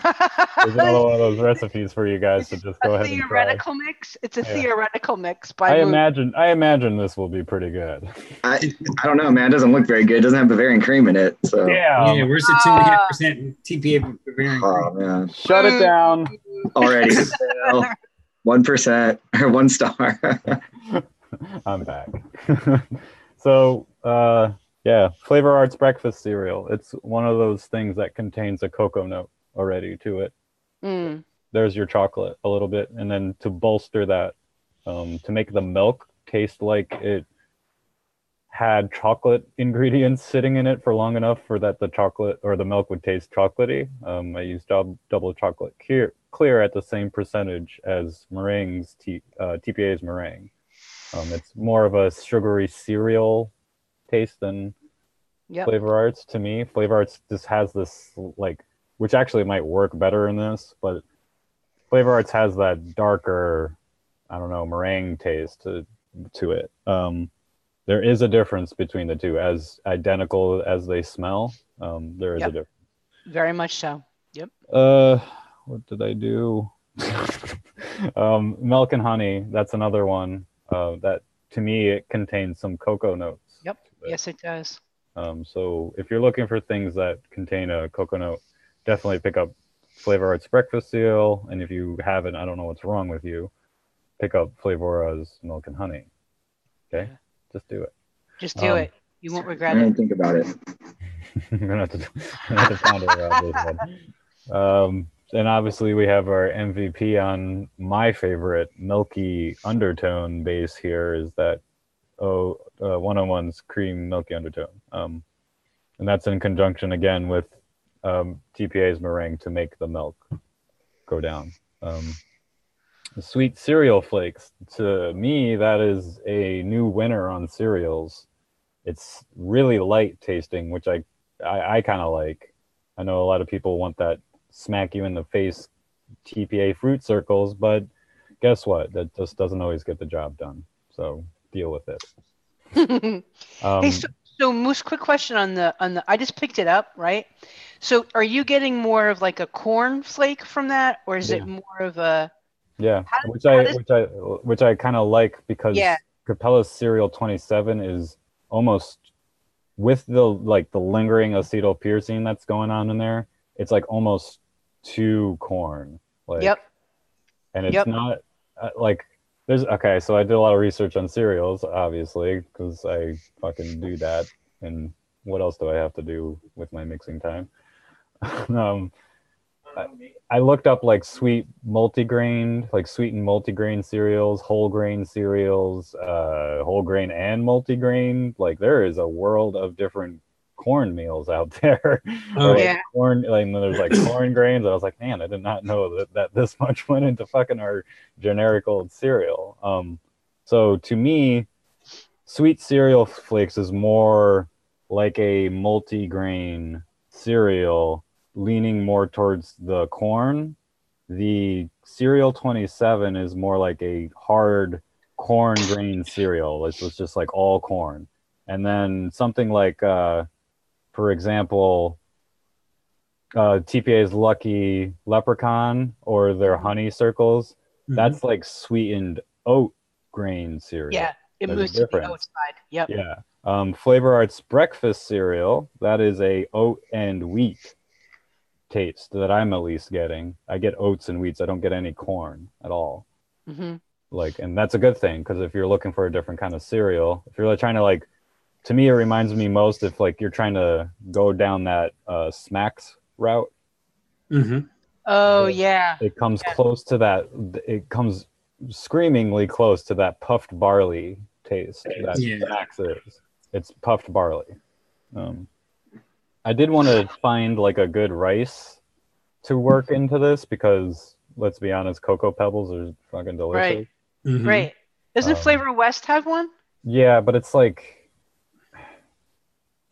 there's another one of those recipes for you guys to just go ahead and try. Theoretical mix. It's a theoretical mix. I imagine this will be pretty good. I don't know, man. It doesn't look very good. It doesn't have Bavarian cream in it. So yeah. Where's the 2.5% TPA Bavarian cream? Oh man. Shut it down already. 1% or 1 star. I'm back. So Flavor Arts breakfast cereal. It's one of those things that contains a cocoa note already to it. There's your chocolate a little bit, and then to bolster that, to make the milk taste like it had chocolate ingredients sitting in it for long enough for that the chocolate or the milk would taste chocolatey. I used double chocolate clear at the same percentage as meringue's TPA's meringue. It's more of a sugary cereal taste than Flavor Arts to me. Flavor Arts just has this which actually might work better in this, but Flavor Arts has that darker, I don't know, meringue taste to it. There is a difference between the two, as identical as they smell. There is a difference. Very much so. Yep. What did I do? Milk and honey. That's another one that to me it contains some cocoa notes. Yep. Yes, it does. So if you're looking for things that contain a cocoa note, definitely pick up Flavor Arts breakfast cereal. And if you haven't, I don't know what's wrong with you, pick up Flavora's milk and honey. Okay. Yeah. Just do it. Just do it. You won't regret it. it. Think about it. I'm gonna have to find around this one. And obviously we have our MVP on my favorite milky undertone base here is that 101's cream milky undertone. And that's in conjunction again with TPA's meringue to make the milk go down. Sweet cereal flakes. To me, that is a new winner on cereals. It's really light tasting, which I kind of like. I know a lot of people want that smack you in the face TPA fruit circles, but guess what? That just doesn't always get the job done. So deal with it. Hey, so Moose, quick question on the. I just picked it up, right? So are you getting more of like a corn flake from that, or is it more of a? Yeah, How- which I kind of like because Yeah. Capella's Cereal 27 is almost with the lingering acetyl piercing that's going on in there. It's like almost too corn. Like, Yep. and it's not like there's okay. So I did a lot of research on cereals, obviously, because I fucking do that. And what else do I have to do with my mixing time? I looked up like sweetened multigrain cereals, whole grain cereals, whole grain and multigrain. Like there is a world of different corn meals out there. Oh, like corn, like there's like corn grains. I was like, man, I did not know that this much went into fucking our generic old cereal. So to me, sweet cereal flakes is more like a multigrain cereal leaning more towards the corn. The cereal 27 is more like a hard corn grain cereal. It's just like all corn. And then something like, for example, TPA's Lucky Leprechaun or their honey circles, that's like sweetened oat grain cereal. Yeah, it moves to the oat side. Yep. Yeah. Flavor Arts breakfast cereal, that is a oat and wheat taste that I'm at least getting. I get oats and wheats. I don't get any corn at all. Like, and that's a good thing because if you're looking for a different kind of cereal, if you're like trying to like, to me, it reminds me most if like you're trying to go down that Smacks route. Oh yeah. It comes close to that. It comes screamingly close to that puffed barley taste that Smacks is. It's puffed barley. I did want to find like a good rice to work into this because let's be honest, Cocoa Pebbles are fucking delicious. Right. Doesn't Flavor West have one? Yeah, but it's like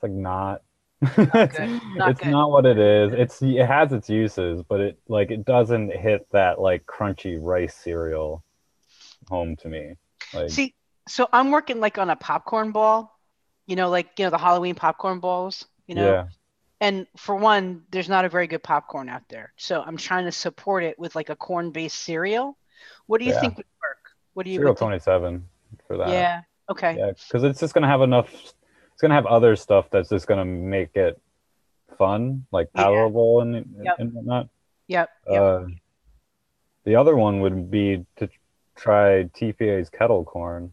not. It's not what it is. It has its uses, but it doesn't hit that like crunchy rice cereal home to me. Like, see, so I'm working like on a popcorn ball, the Halloween popcorn balls, Yeah. And for one, there's not a very good popcorn out there. So I'm trying to support it with like a corn-based cereal. What do you think would work? What do you Cereal 27 for that? Yeah. Okay. Yeah, because it's just gonna have enough. It's gonna have other stuff that's just gonna make it fun, like palatable and whatnot. Yep. The other one would be to try TPA's kettle corn.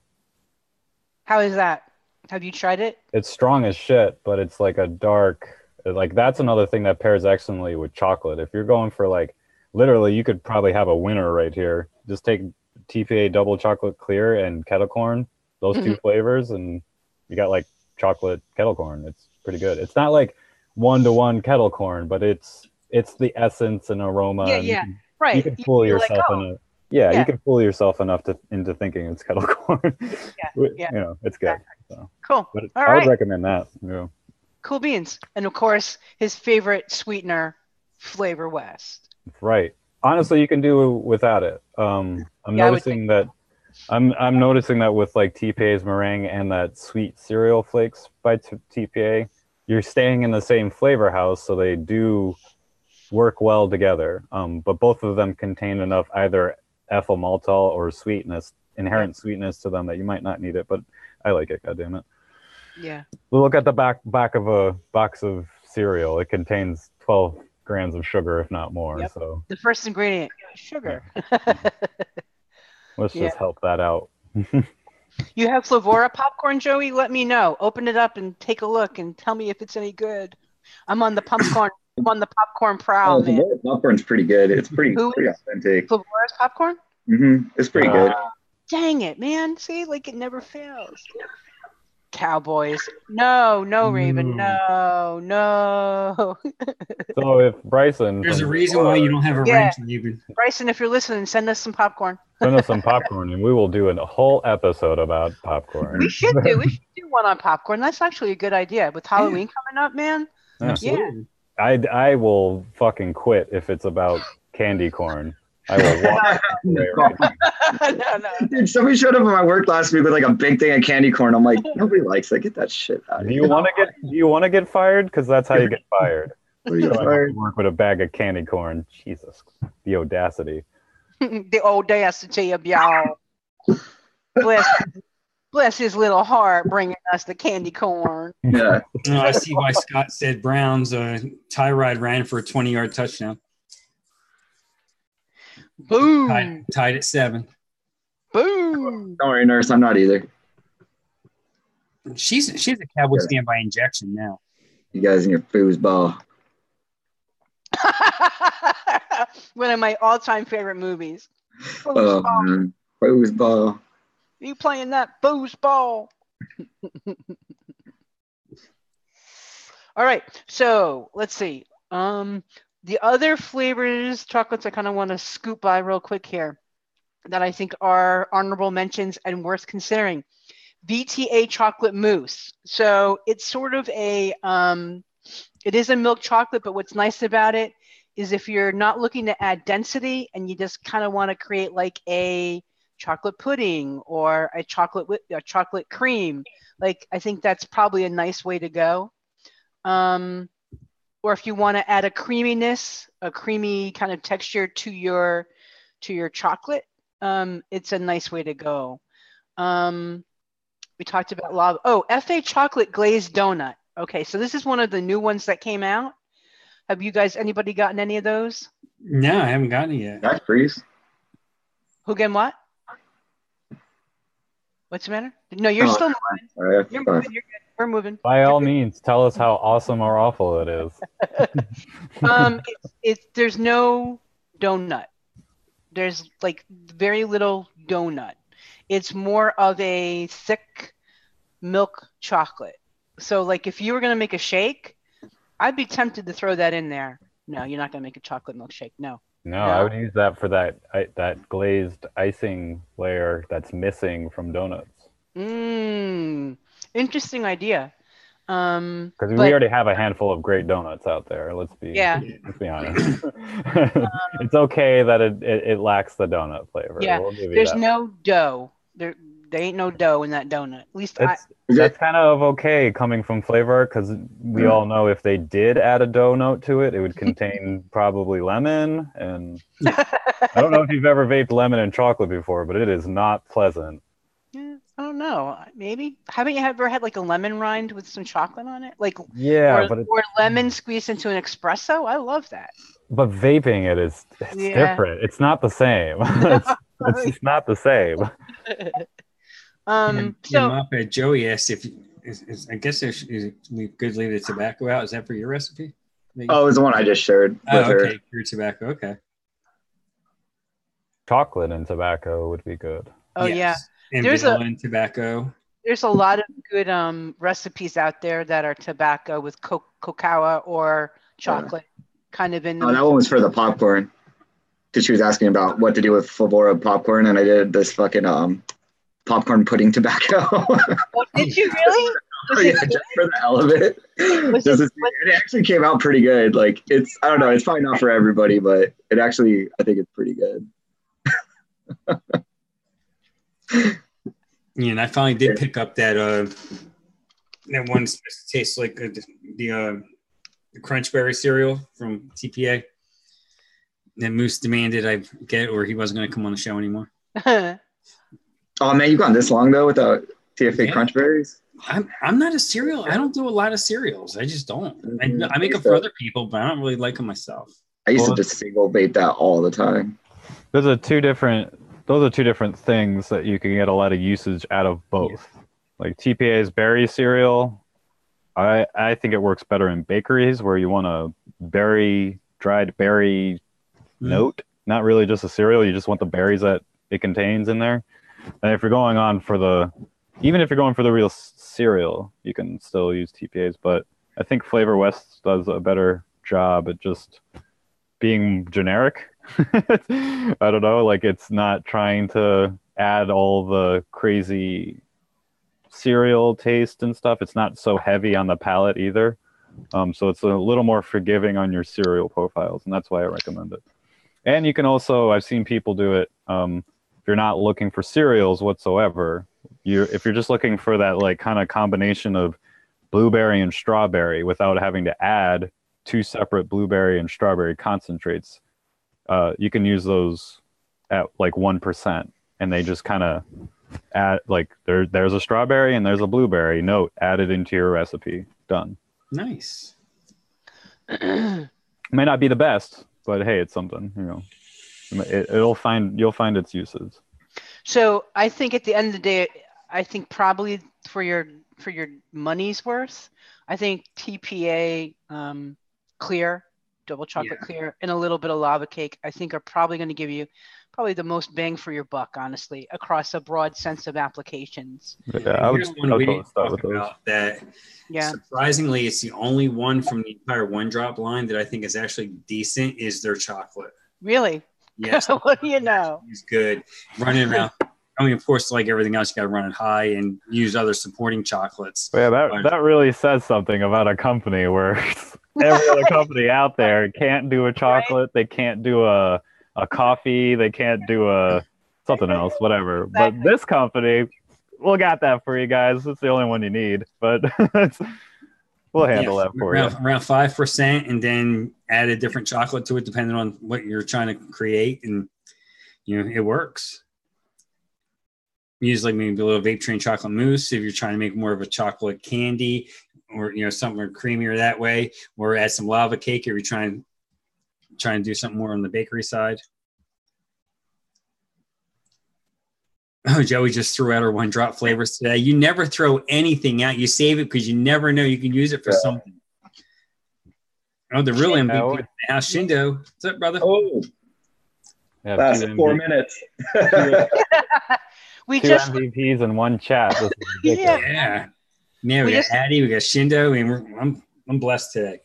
How is that? Have you tried it? It's strong as shit, but it's like a dark. Like that's another thing that pairs excellently with chocolate. If you're going for like, literally, you could probably have a winner right here. Just take TPA double chocolate clear and kettle corn, those two flavors, and you got like chocolate kettle corn. It's pretty good. It's not like 1-to-1 kettle corn, but it's the essence and aroma. Yeah, and right. You can fool yourself you can fool yourself enough into thinking it's kettle corn. It's good. So. Cool. But I would recommend that. Yeah. Cool beans. And of course, his favorite sweetener, Flavor West. Right. Honestly, you can do without it. I'm noticing that with like TPA's meringue and that sweet cereal flakes by TPA, you're staying in the same flavor house, so they do work well together. But both of them contain enough either ethyl maltol or inherent sweetness to them that you might not need it. But I like it. God damn it. Yeah. Look at the back of a box of cereal. It contains 12 grams of sugar, if not more. Yep. So the first ingredient, sugar. Let's just help that out. You have Flavora popcorn, Joey? Let me know. Open it up and take a look and tell me if it's any good. I'm on the popcorn. I'm on the popcorn prowl, man. Popcorn's pretty good. It's pretty authentic. Flavora's popcorn? It's pretty good. Dang it, man. See, like it never fails. Cowboys. No, Raven. No. So if Bryson, There's a from reason why you don't have a Yeah. wrench, Raven. Bryson, if you're listening, send us some popcorn. send us some popcorn, and we will do a whole episode about popcorn. We should do one on popcorn. That's actually a good idea. With Halloween coming up, man. Yeah. Absolutely. I will fucking quit if it's about candy corn. I will walk away right now. No. Dude, somebody showed up at my work last week with like a big thing of candy corn. I'm like, nobody likes that. Get that shit out of Do here. you want to get fired? Because that's how you get fired. What are you So I have fired? to work with a bag of candy corn. Jesus, the audacity. The audacity of y'all. Bless his little heart bringing us the candy corn. Yeah. Oh, I see why Scott said Browns Tyrod ran for a 20-yard touchdown. Boom. Tied at 7. Boom. Don't worry, nurse. I'm not either. She's a Cowboys fan by injection now. You guys in your foosball. One of my all-time favorite movies. Oh, Foosball. man. Foosball. You playing that foosball? All right, so let's see. The other flavors, chocolates, I kind of want to scoop by real quick here that I think are honorable mentions and worth considering. VTA chocolate mousse. So it's sort of it is a milk chocolate, but what's nice about it is if you're not looking to add density and you just kind of want to create like a chocolate pudding or a chocolate cream, like I think that's probably a nice way to go. Or if you want to add a creaminess, a creamy kind of texture to your chocolate, it's a nice way to go. We talked about FA chocolate glazed donut. Okay, so this is one of the new ones that came out. Have you guys, anybody gotten any of those? No, I haven't gotten it yet. That freeze. Who again? What? What's the matter? No, you're still moving. All right, You're moving. You're good. We're moving. By all means, tell us how awesome or awful it is. There's no donut. There's like very little donut. It's more of a thick milk chocolate. So like if you were gonna make a shake, I'd be tempted to throw that in there. No, you're not gonna make a chocolate milkshake. No. No, I would use that for that glazed icing layer that's missing from donuts. Interesting idea. Because we already have a handful of great donuts out there. Let's be honest. It's okay that it lacks the donut flavor. Yeah, we'll give you there's that. no dough. There ain't no dough in that donut. At least That's kind of okay coming from Flavor, because we all know if they did add a dough note to it, it would contain probably lemon. And I don't know if you've ever vaped lemon and chocolate before, but it is not pleasant. Yeah, I don't know. Maybe. Haven't you ever had like a lemon rind with some chocolate on it? Like or lemon squeezed into an espresso? I love that. But vaping it's different. It's not the same. It's just not the same. Joey asked if I guess we could leave the tobacco out. Is that for your recipe? Oh, it was the one I just shared with her. Okay, your tobacco. Okay. Chocolate and tobacco would be good. Oh yes. And vanilla and tobacco. There's a lot of good recipes out there that are tobacco with cocoa or chocolate kind of in. Oh, that one was for the popcorn. Because she was asking about what to do with Flavora popcorn, and I did this fucking popcorn pudding tobacco. Oh, did you really? Just for the hell of it. It actually came out pretty good. Like I don't know, it's probably not for everybody, but it actually, I think it's pretty good. Yeah, and I finally did pick up that one that tastes like the Crunch Berry cereal from TPA. And Moose demanded I get, or he wasn't going to come on the show anymore. Oh man, you've gone this long though without TFA Crunch Berries? I'm not a cereal. I don't do a lot of cereals. I just don't. I make them for other people, but I don't really like them myself. I used to just single bait that all the time. Those are two different things that you can get a lot of usage out of both. Yeah. Like TPA's berry cereal, I think it works better in bakeries where you want a dried berry note, not really just a cereal. You just want the berries that it contains in there. And if you're going for the real cereal, you can still use TPAs. But I think Flavor West does a better job at just being generic. I don't know, like it's not trying to add all the crazy cereal taste and stuff. It's not so heavy on the palate either. So it's a little more forgiving on your cereal profiles, and that's why I recommend it. And you can also, I've seen people do it, if you're not looking for cereals whatsoever, if you're just looking for that like kind of combination of blueberry and strawberry without having to add 2 separate blueberry and strawberry concentrates, you can use those at like 1%, and they just kind of add like there's a strawberry and there's a blueberry. Note added into your recipe. Done. Nice. May not be the best, but hey, it's something. You know, you'll find its uses. So I think at the end of the day, I think probably for your money's worth, I think TPA clear, double chocolate clear, and a little bit of lava cake, I think are probably going to give you probably the most bang for your buck, honestly, across a broad sense of applications. Yeah, Here's one we didn't talk about that. Yeah. Surprisingly, it's the only one from the entire One Drop line that I think is actually decent. Is their chocolate? Really? Yes. What do you know? It's good. Running around. I mean, of course, like everything else, you got to run it high and use other supporting chocolates. Yeah, that really says something about a company where every other company out there can't do a chocolate, they can't do a coffee, they can't do a something else, whatever. Exactly. But this company, we got that for you guys. It's the only one you need, but we'll handle that for you. Around 5%, and then add a different chocolate to it depending on what you're trying to create, and it works. Use like maybe a little vape train chocolate mousse if you're trying to make more of a chocolate candy, or something creamier that way, or add some lava cake if you're trying to do something more on the bakery side. Oh, Joey just threw out our One Drop flavors today. You never throw anything out. You save it because you never know you can use it for something. Oh, the real MVP now, Shindo. What's up, brother? Oh, last 4 minutes. We two just MVPs in one chat. This is ridiculous. Yeah. We got Addy, we got Shindo, and I'm blessed today.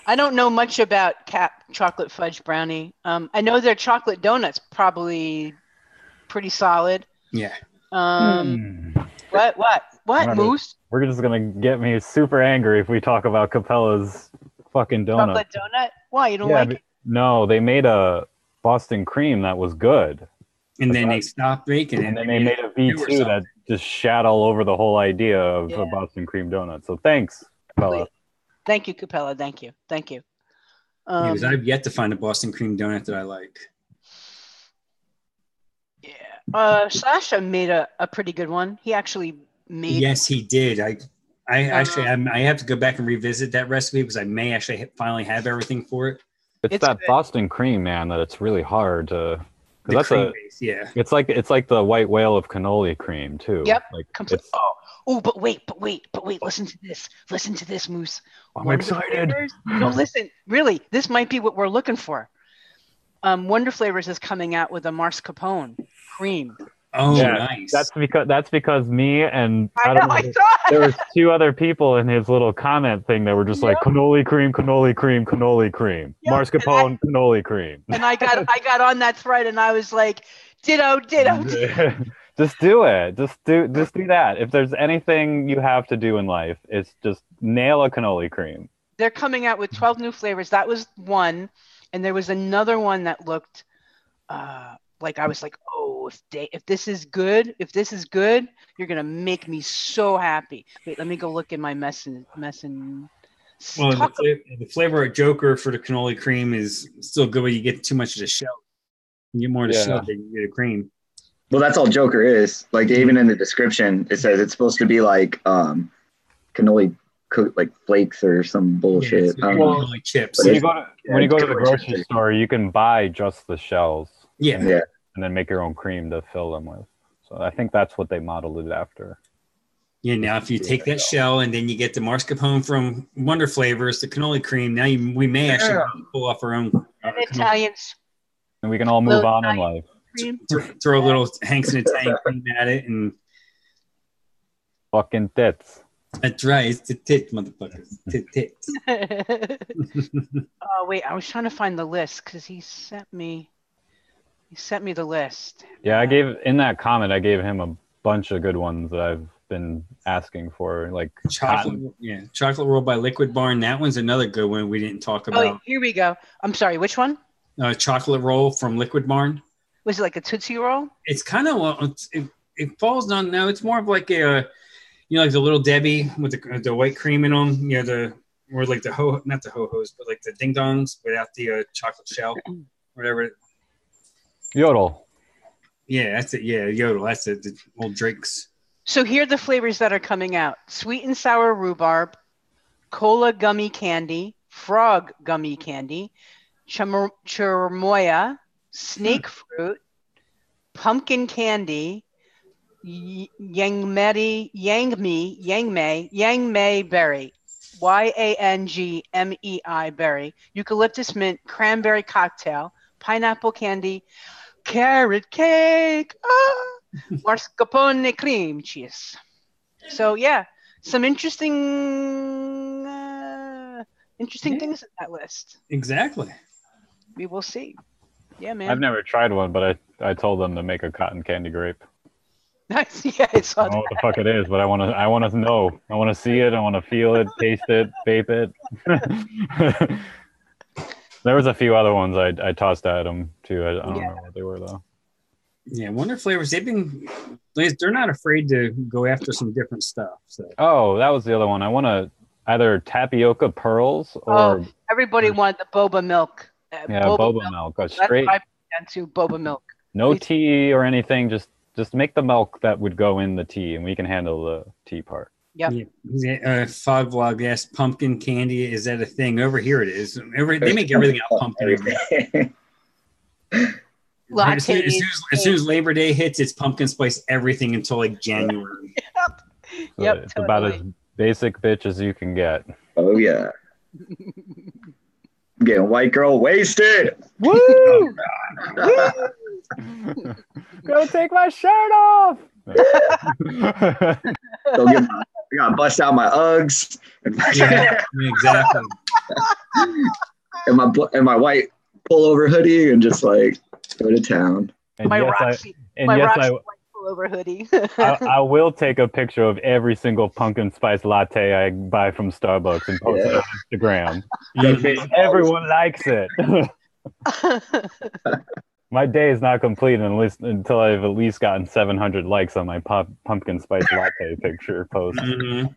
I don't know much about Cap chocolate fudge brownie. I know their chocolate donuts probably pretty solid. Yeah. What Moose? We're just gonna get me super angry if we talk about Capella's fucking donut. Chocolate donut? Why, you don't like it? No, they made a Boston cream that was good. And then they stopped making it. And then they made a V2 that just shat all over the whole idea of a Boston cream donut. So thanks, Capella. Thank you, Capella. Thank you. Because I've yet to find a Boston cream donut that I like. Yeah. Sasha made a pretty good one. He actually made. Yes, he did. I have to go back and revisit that recipe because I may actually finally have everything for it. It's that good. Boston cream, man, that it's really hard to. The cream base, yeah. It's like the white whale of cannoli cream too. Yep. Like but wait. Listen to this, Moose. I'm excited. No, listen. Really, this might be what we're looking for. Wonder Flavors is coming out with a mascarpone cream. Oh, yeah, nice. That's because me and I know. There was 2 other people in his little comment thing that were just like cannoli cream, mascarpone, cannoli cream. And I got on that thread and I was like, ditto. Just do it. Just do that. If there's anything you have to do in life, it's just nail a cannoli cream. They're coming out with 12 new flavors. That was one, and there was another one that looked like I was like, oh, if this is good, you're gonna make me so happy. Wait, let me go look in my messin. Well, the flavor of Joker for the cannoli cream is still good, but you get too much of the shell. You get more of the shell than you get a cream. Well, that's all Joker is. Like even in the description, it says it's supposed to be like cannoli cooked like flakes or some bullshit. Cannoli chips. When you go to the grocery store, you can buy just the shells. Yeah. And then make your own cream to fill them with. So I think that's what they modeled it after. Yeah, now if you take that shell and then you get the mascarpone from Wonder Flavors, the cannoli cream, now we may actually pull off our own. Italians. And we can all move on in life. Throw a little Hanks in a Tank cream at it. And Fucking tits. That's right. It's the tit, motherfuckers. Tits. Oh wait, I was trying to find the list because he sent me the list. Yeah, in that comment, I gave him a bunch of good ones that I've been asking for, like chocolate roll by Liquid Barn. That one's another good one we didn't talk about. Oh, here we go. I'm sorry, which one? Chocolate roll from Liquid Barn. Was it like a Tootsie Roll? It's kind of it falls on. No, it's more of like a like the Little Debbie with the white cream in them. Or like not the ho-hos, but like the ding dongs without the chocolate shell, whatever. Yodel. Yeah, that's it. Yeah, Yodel. That's it. The old drinks. So here are the flavors that are coming out: sweet and sour rhubarb, cola gummy candy, frog gummy candy, cherimoya, snake fruit, pumpkin candy, yangmei berry, YANGMEI berry, eucalyptus mint, cranberry cocktail, pineapple candy, carrot cake, mascarpone cream cheese. So yeah, some interesting things in that list. Exactly. We will see. Yeah, man. I've never tried one, but I told them to make a cotton candy grape. Nice. Yeah, I saw I don't know what the fuck it is, but I want to know. I want to see it. I want to feel it, taste it, vape it. There was a few other ones I tossed at them too. I don't know what they were though. Yeah, Wonder Flavors. They're not afraid to go after some different stuff. So. Oh, that was the other one. I want to either tapioca pearls or. Everybody wanted the boba milk. Boba milk. Straight. That's to boba milk. No tea or anything. Just make the milk that would go in the tea, and we can handle the tea part. Yep. Yeah. Fog Vlog asked, pumpkin candy, is that a thing? Over here it is. They make everything out pumpkin. As soon as Labor Day hits, it's pumpkin spice everything until like January. Yep. It's about as basic bitch as you can get. Oh yeah. I'm getting white girl wasted. Woo! Go take my shirt off. I gotta bust out my Uggs. Yeah, exactly. and my white pullover hoodie and just like go to town. And my Roxy white pullover hoodie. I will take a picture of every single pumpkin spice latte I buy from Starbucks and post it on Instagram. Everyone likes it. My day is not complete until I've at least gotten 700 likes on my pumpkin spice latte picture post. Mm-hmm.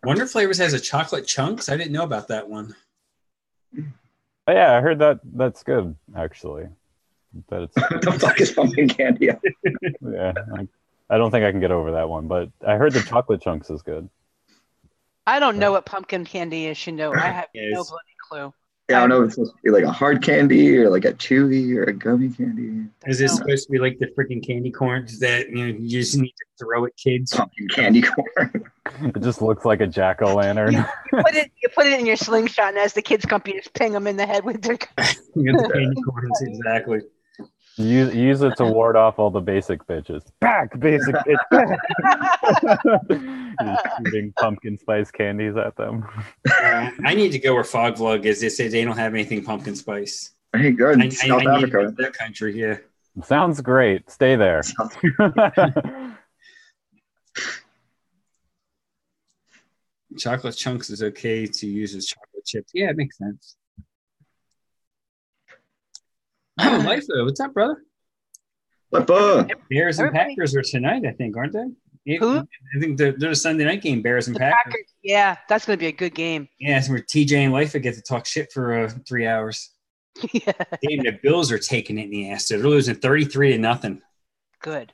Wonder Flavors has a chocolate chunks. I didn't know about that one. Oh, yeah, I heard that's good actually. That it's the fuck is pumpkin candy? Yeah, I don't think I can get over that one, but I heard the chocolate chunks is good. I don't know what pumpkin candy is. I have no bloody clue. Yeah, I don't know if it's supposed to be like a hard candy or like a chewy or a gummy candy. Is it supposed to be like the freaking candy corns that you just need to throw at kids? Pumpkin candy corn. It just looks like a jack-o'-lantern. You put it in your slingshot, and as the kids come, you just ping them in the head with their candy corns. Exactly. Use it to ward off all the basic bitches. Back, basic bitch. You're shooting pumpkin spice candies at them. I need to go where Fog Vlog is. They say they don't have anything pumpkin spice. Hey, good. South Africa. Need that country, yeah. Sounds great. Stay there. Chocolate chunks is okay to use as chocolate chips. Yeah, it makes sense. Oh, life though. What's up, brother? Bears and Packers are tonight, I think, aren't they? Who? I think they're a Sunday night game. Bears and Packers. Yeah, that's going to be a good game. Yeah, it's where TJ and Life get to talk shit for 3 hours. Yeah. Damn, the Bills are taking it in the ass. They're losing 33-0. Good.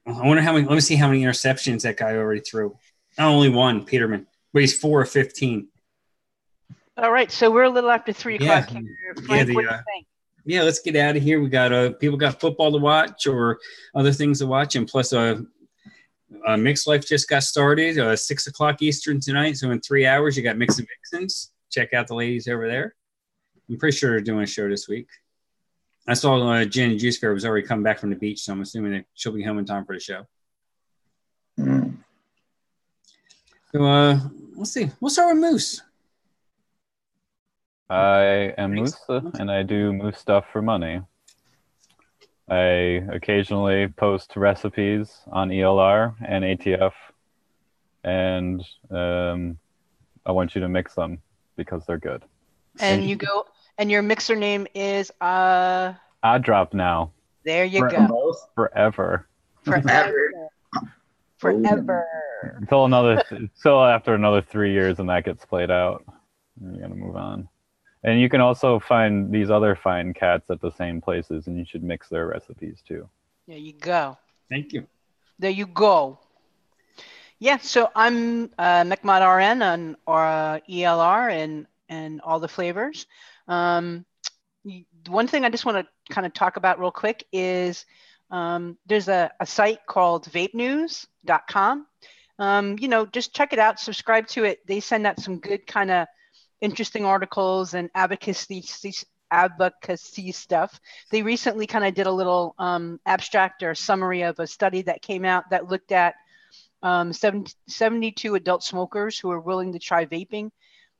I wonder how many. Let me see how many interceptions that guy already threw. Only one, Peterman, but he's 4 of 15. All right, so we're a little after 3 o'clock. Frank, what do you think? Yeah, let's get out of here. We got people got football to watch or other things to watch, and plus Mixed Life just got started 6 o'clock Eastern tonight. So in 3 hours, you got Mixin Mixins. Check out the ladies over there. I'm pretty sure they're doing a show this week. I saw Jen and Juice Fair was already come back from the beach, so I'm assuming that she'll be home in time for the show. So let's see. We'll start with Moose. I am Moose, and I do Moose stuff for money. I occasionally post recipes on ELR and ATF, and I want you to mix them because they're good. And you go, and your mixer name is I drop now. There you go. Forever. Forever. Until after another 3 years, and that gets played out. You're gonna move on. And you can also find these other fine cats at the same places, and you should mix their recipes too. There you go. Thank you. There you go. Yeah, so I'm McMod RN on ELR and all the flavors. One thing I just want to kind of talk about real quick is there's a site called vapenews.com. Just check it out, subscribe to it. They send out some good kind of interesting articles and advocacy stuff. They recently kind of did a little abstract or summary of a study that came out that looked at 72 adult smokers who were willing to try vaping,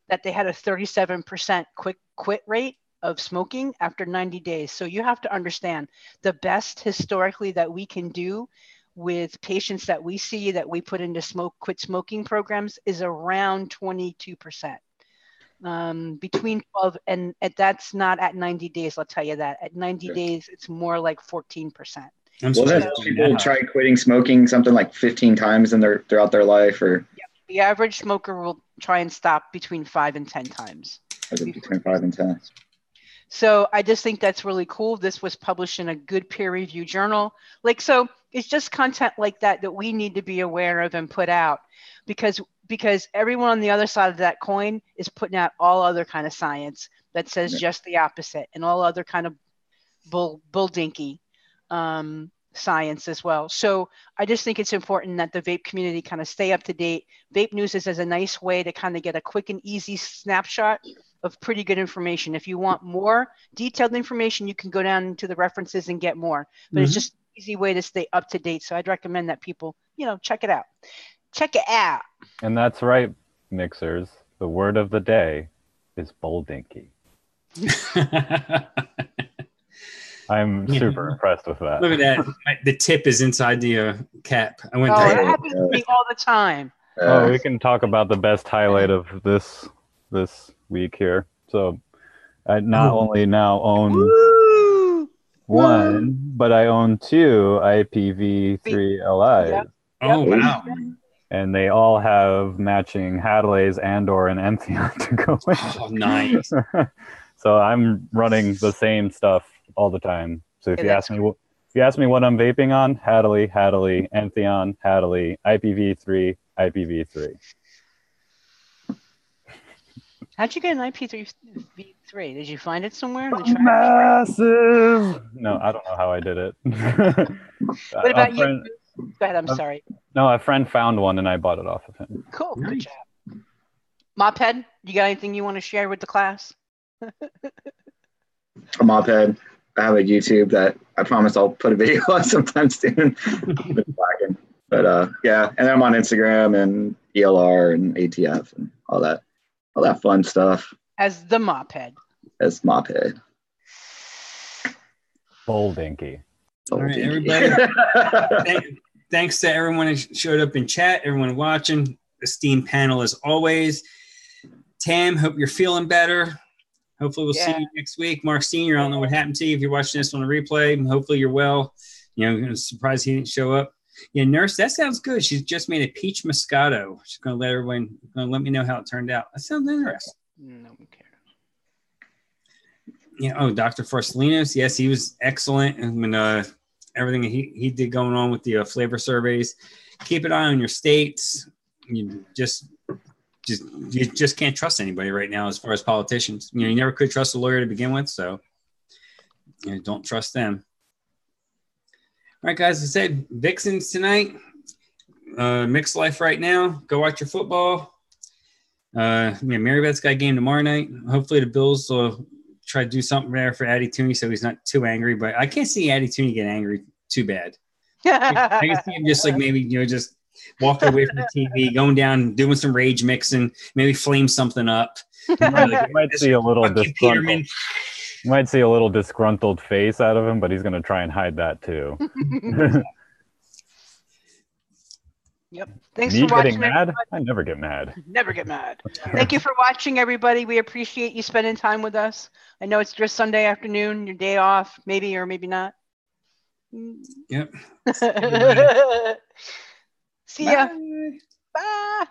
that they had a 37% quick quit rate of smoking after 90 days. So you have to understand, the best historically that we can do with patients that we see that we put into quit smoking programs is around 22%. Between 12 and that's not at 90 days. I'll tell you that at 90 days, it's more like 14%. People try quitting smoking something like 15 times throughout their life, or the average smoker will try and stop between 5 and 10 times. Between 5 and 10. So I just think that's really cool. This was published in a good peer-reviewed journal. So it's just content like that we need to be aware of and put out, because everyone on the other side of that coin is putting out all other kind of science that says just the opposite, and all other kind of bull dinky science as well. So I just think it's important that the vape community kind of stay up to date. Vape News is a nice way to kind of get a quick and easy snapshot of pretty good information. If you want more detailed information, you can go down into the references and get more, but it's just an easy way to stay up to date. So I'd recommend that people, check it out. Check it out. And that's right, mixers. The word of the day is bulldinky. I'm super impressed with that. Look at that. The tip is inside the cap. That happens to me all the time. We can talk about the best highlight of this week here. So I not only now own one, but I own 2 IPv3 LIs. Yep. Oh, wow. And they all have matching Hadleys and/or an Entheon to go with. Oh, nice. So I'm running the same stuff all the time. So if you ask me what I'm vaping on, Hadley, Entheon, Hadley, IPv3, IPv3. How'd you get an IPv3? Did you find it somewhere in the trash? Massive. No, I don't know how I did it. What about you? Go ahead. I'm sorry. No, a friend found one and I bought it off of him. Cool. Nice. Good job. Mophead, you got anything you want to share with the class? A Mophead. I have a YouTube that I promise I'll put a video on sometime soon. But yeah, and I'm on Instagram and ELR and ATF and all that fun stuff. As the Mophead. As Mophead. Bulldinky. All right, everybody. Thanks to everyone who showed up in chat, everyone watching. Esteemed panel as always. Tam, hope you're feeling better. Hopefully we'll see you next week. Mark Sr., I don't know what happened to you if you're watching this on the replay. Hopefully you're well. I'm surprised he didn't show up. Yeah, Nurse, that sounds good. She's just made a peach Moscato. She's going to let me know how it turned out. That sounds interesting. No one cares. Yeah. Dr. Forcelinos. Yes, he was excellent. And everything he did going on with the flavor surveys. Keep an eye on your states. You just can't trust anybody right now as far as politicians. You never could trust a lawyer to begin with, so don't trust them. All right, guys, I said Vixens tonight. Mixed Life right now. Go watch your football. Marybeth's got a game tomorrow night. Hopefully the Bills will try to do something there for Addy Tooney so he's not too angry, but I can't see Addy Tooney get angry too bad. I can see him just maybe just walking away from the TV, going down, doing some rage mixing, maybe flame something up. You might see a little disgruntled. You might see a little disgruntled face out of him, but he's going to try and hide that too. Yep. Thanks Me for watching. Getting mad? I never get mad. Never get mad. Thank you for watching, everybody. We appreciate you spending time with us. I know it's just Sunday afternoon, your day off, maybe or maybe not. Yep. See ya. Bye. Bye.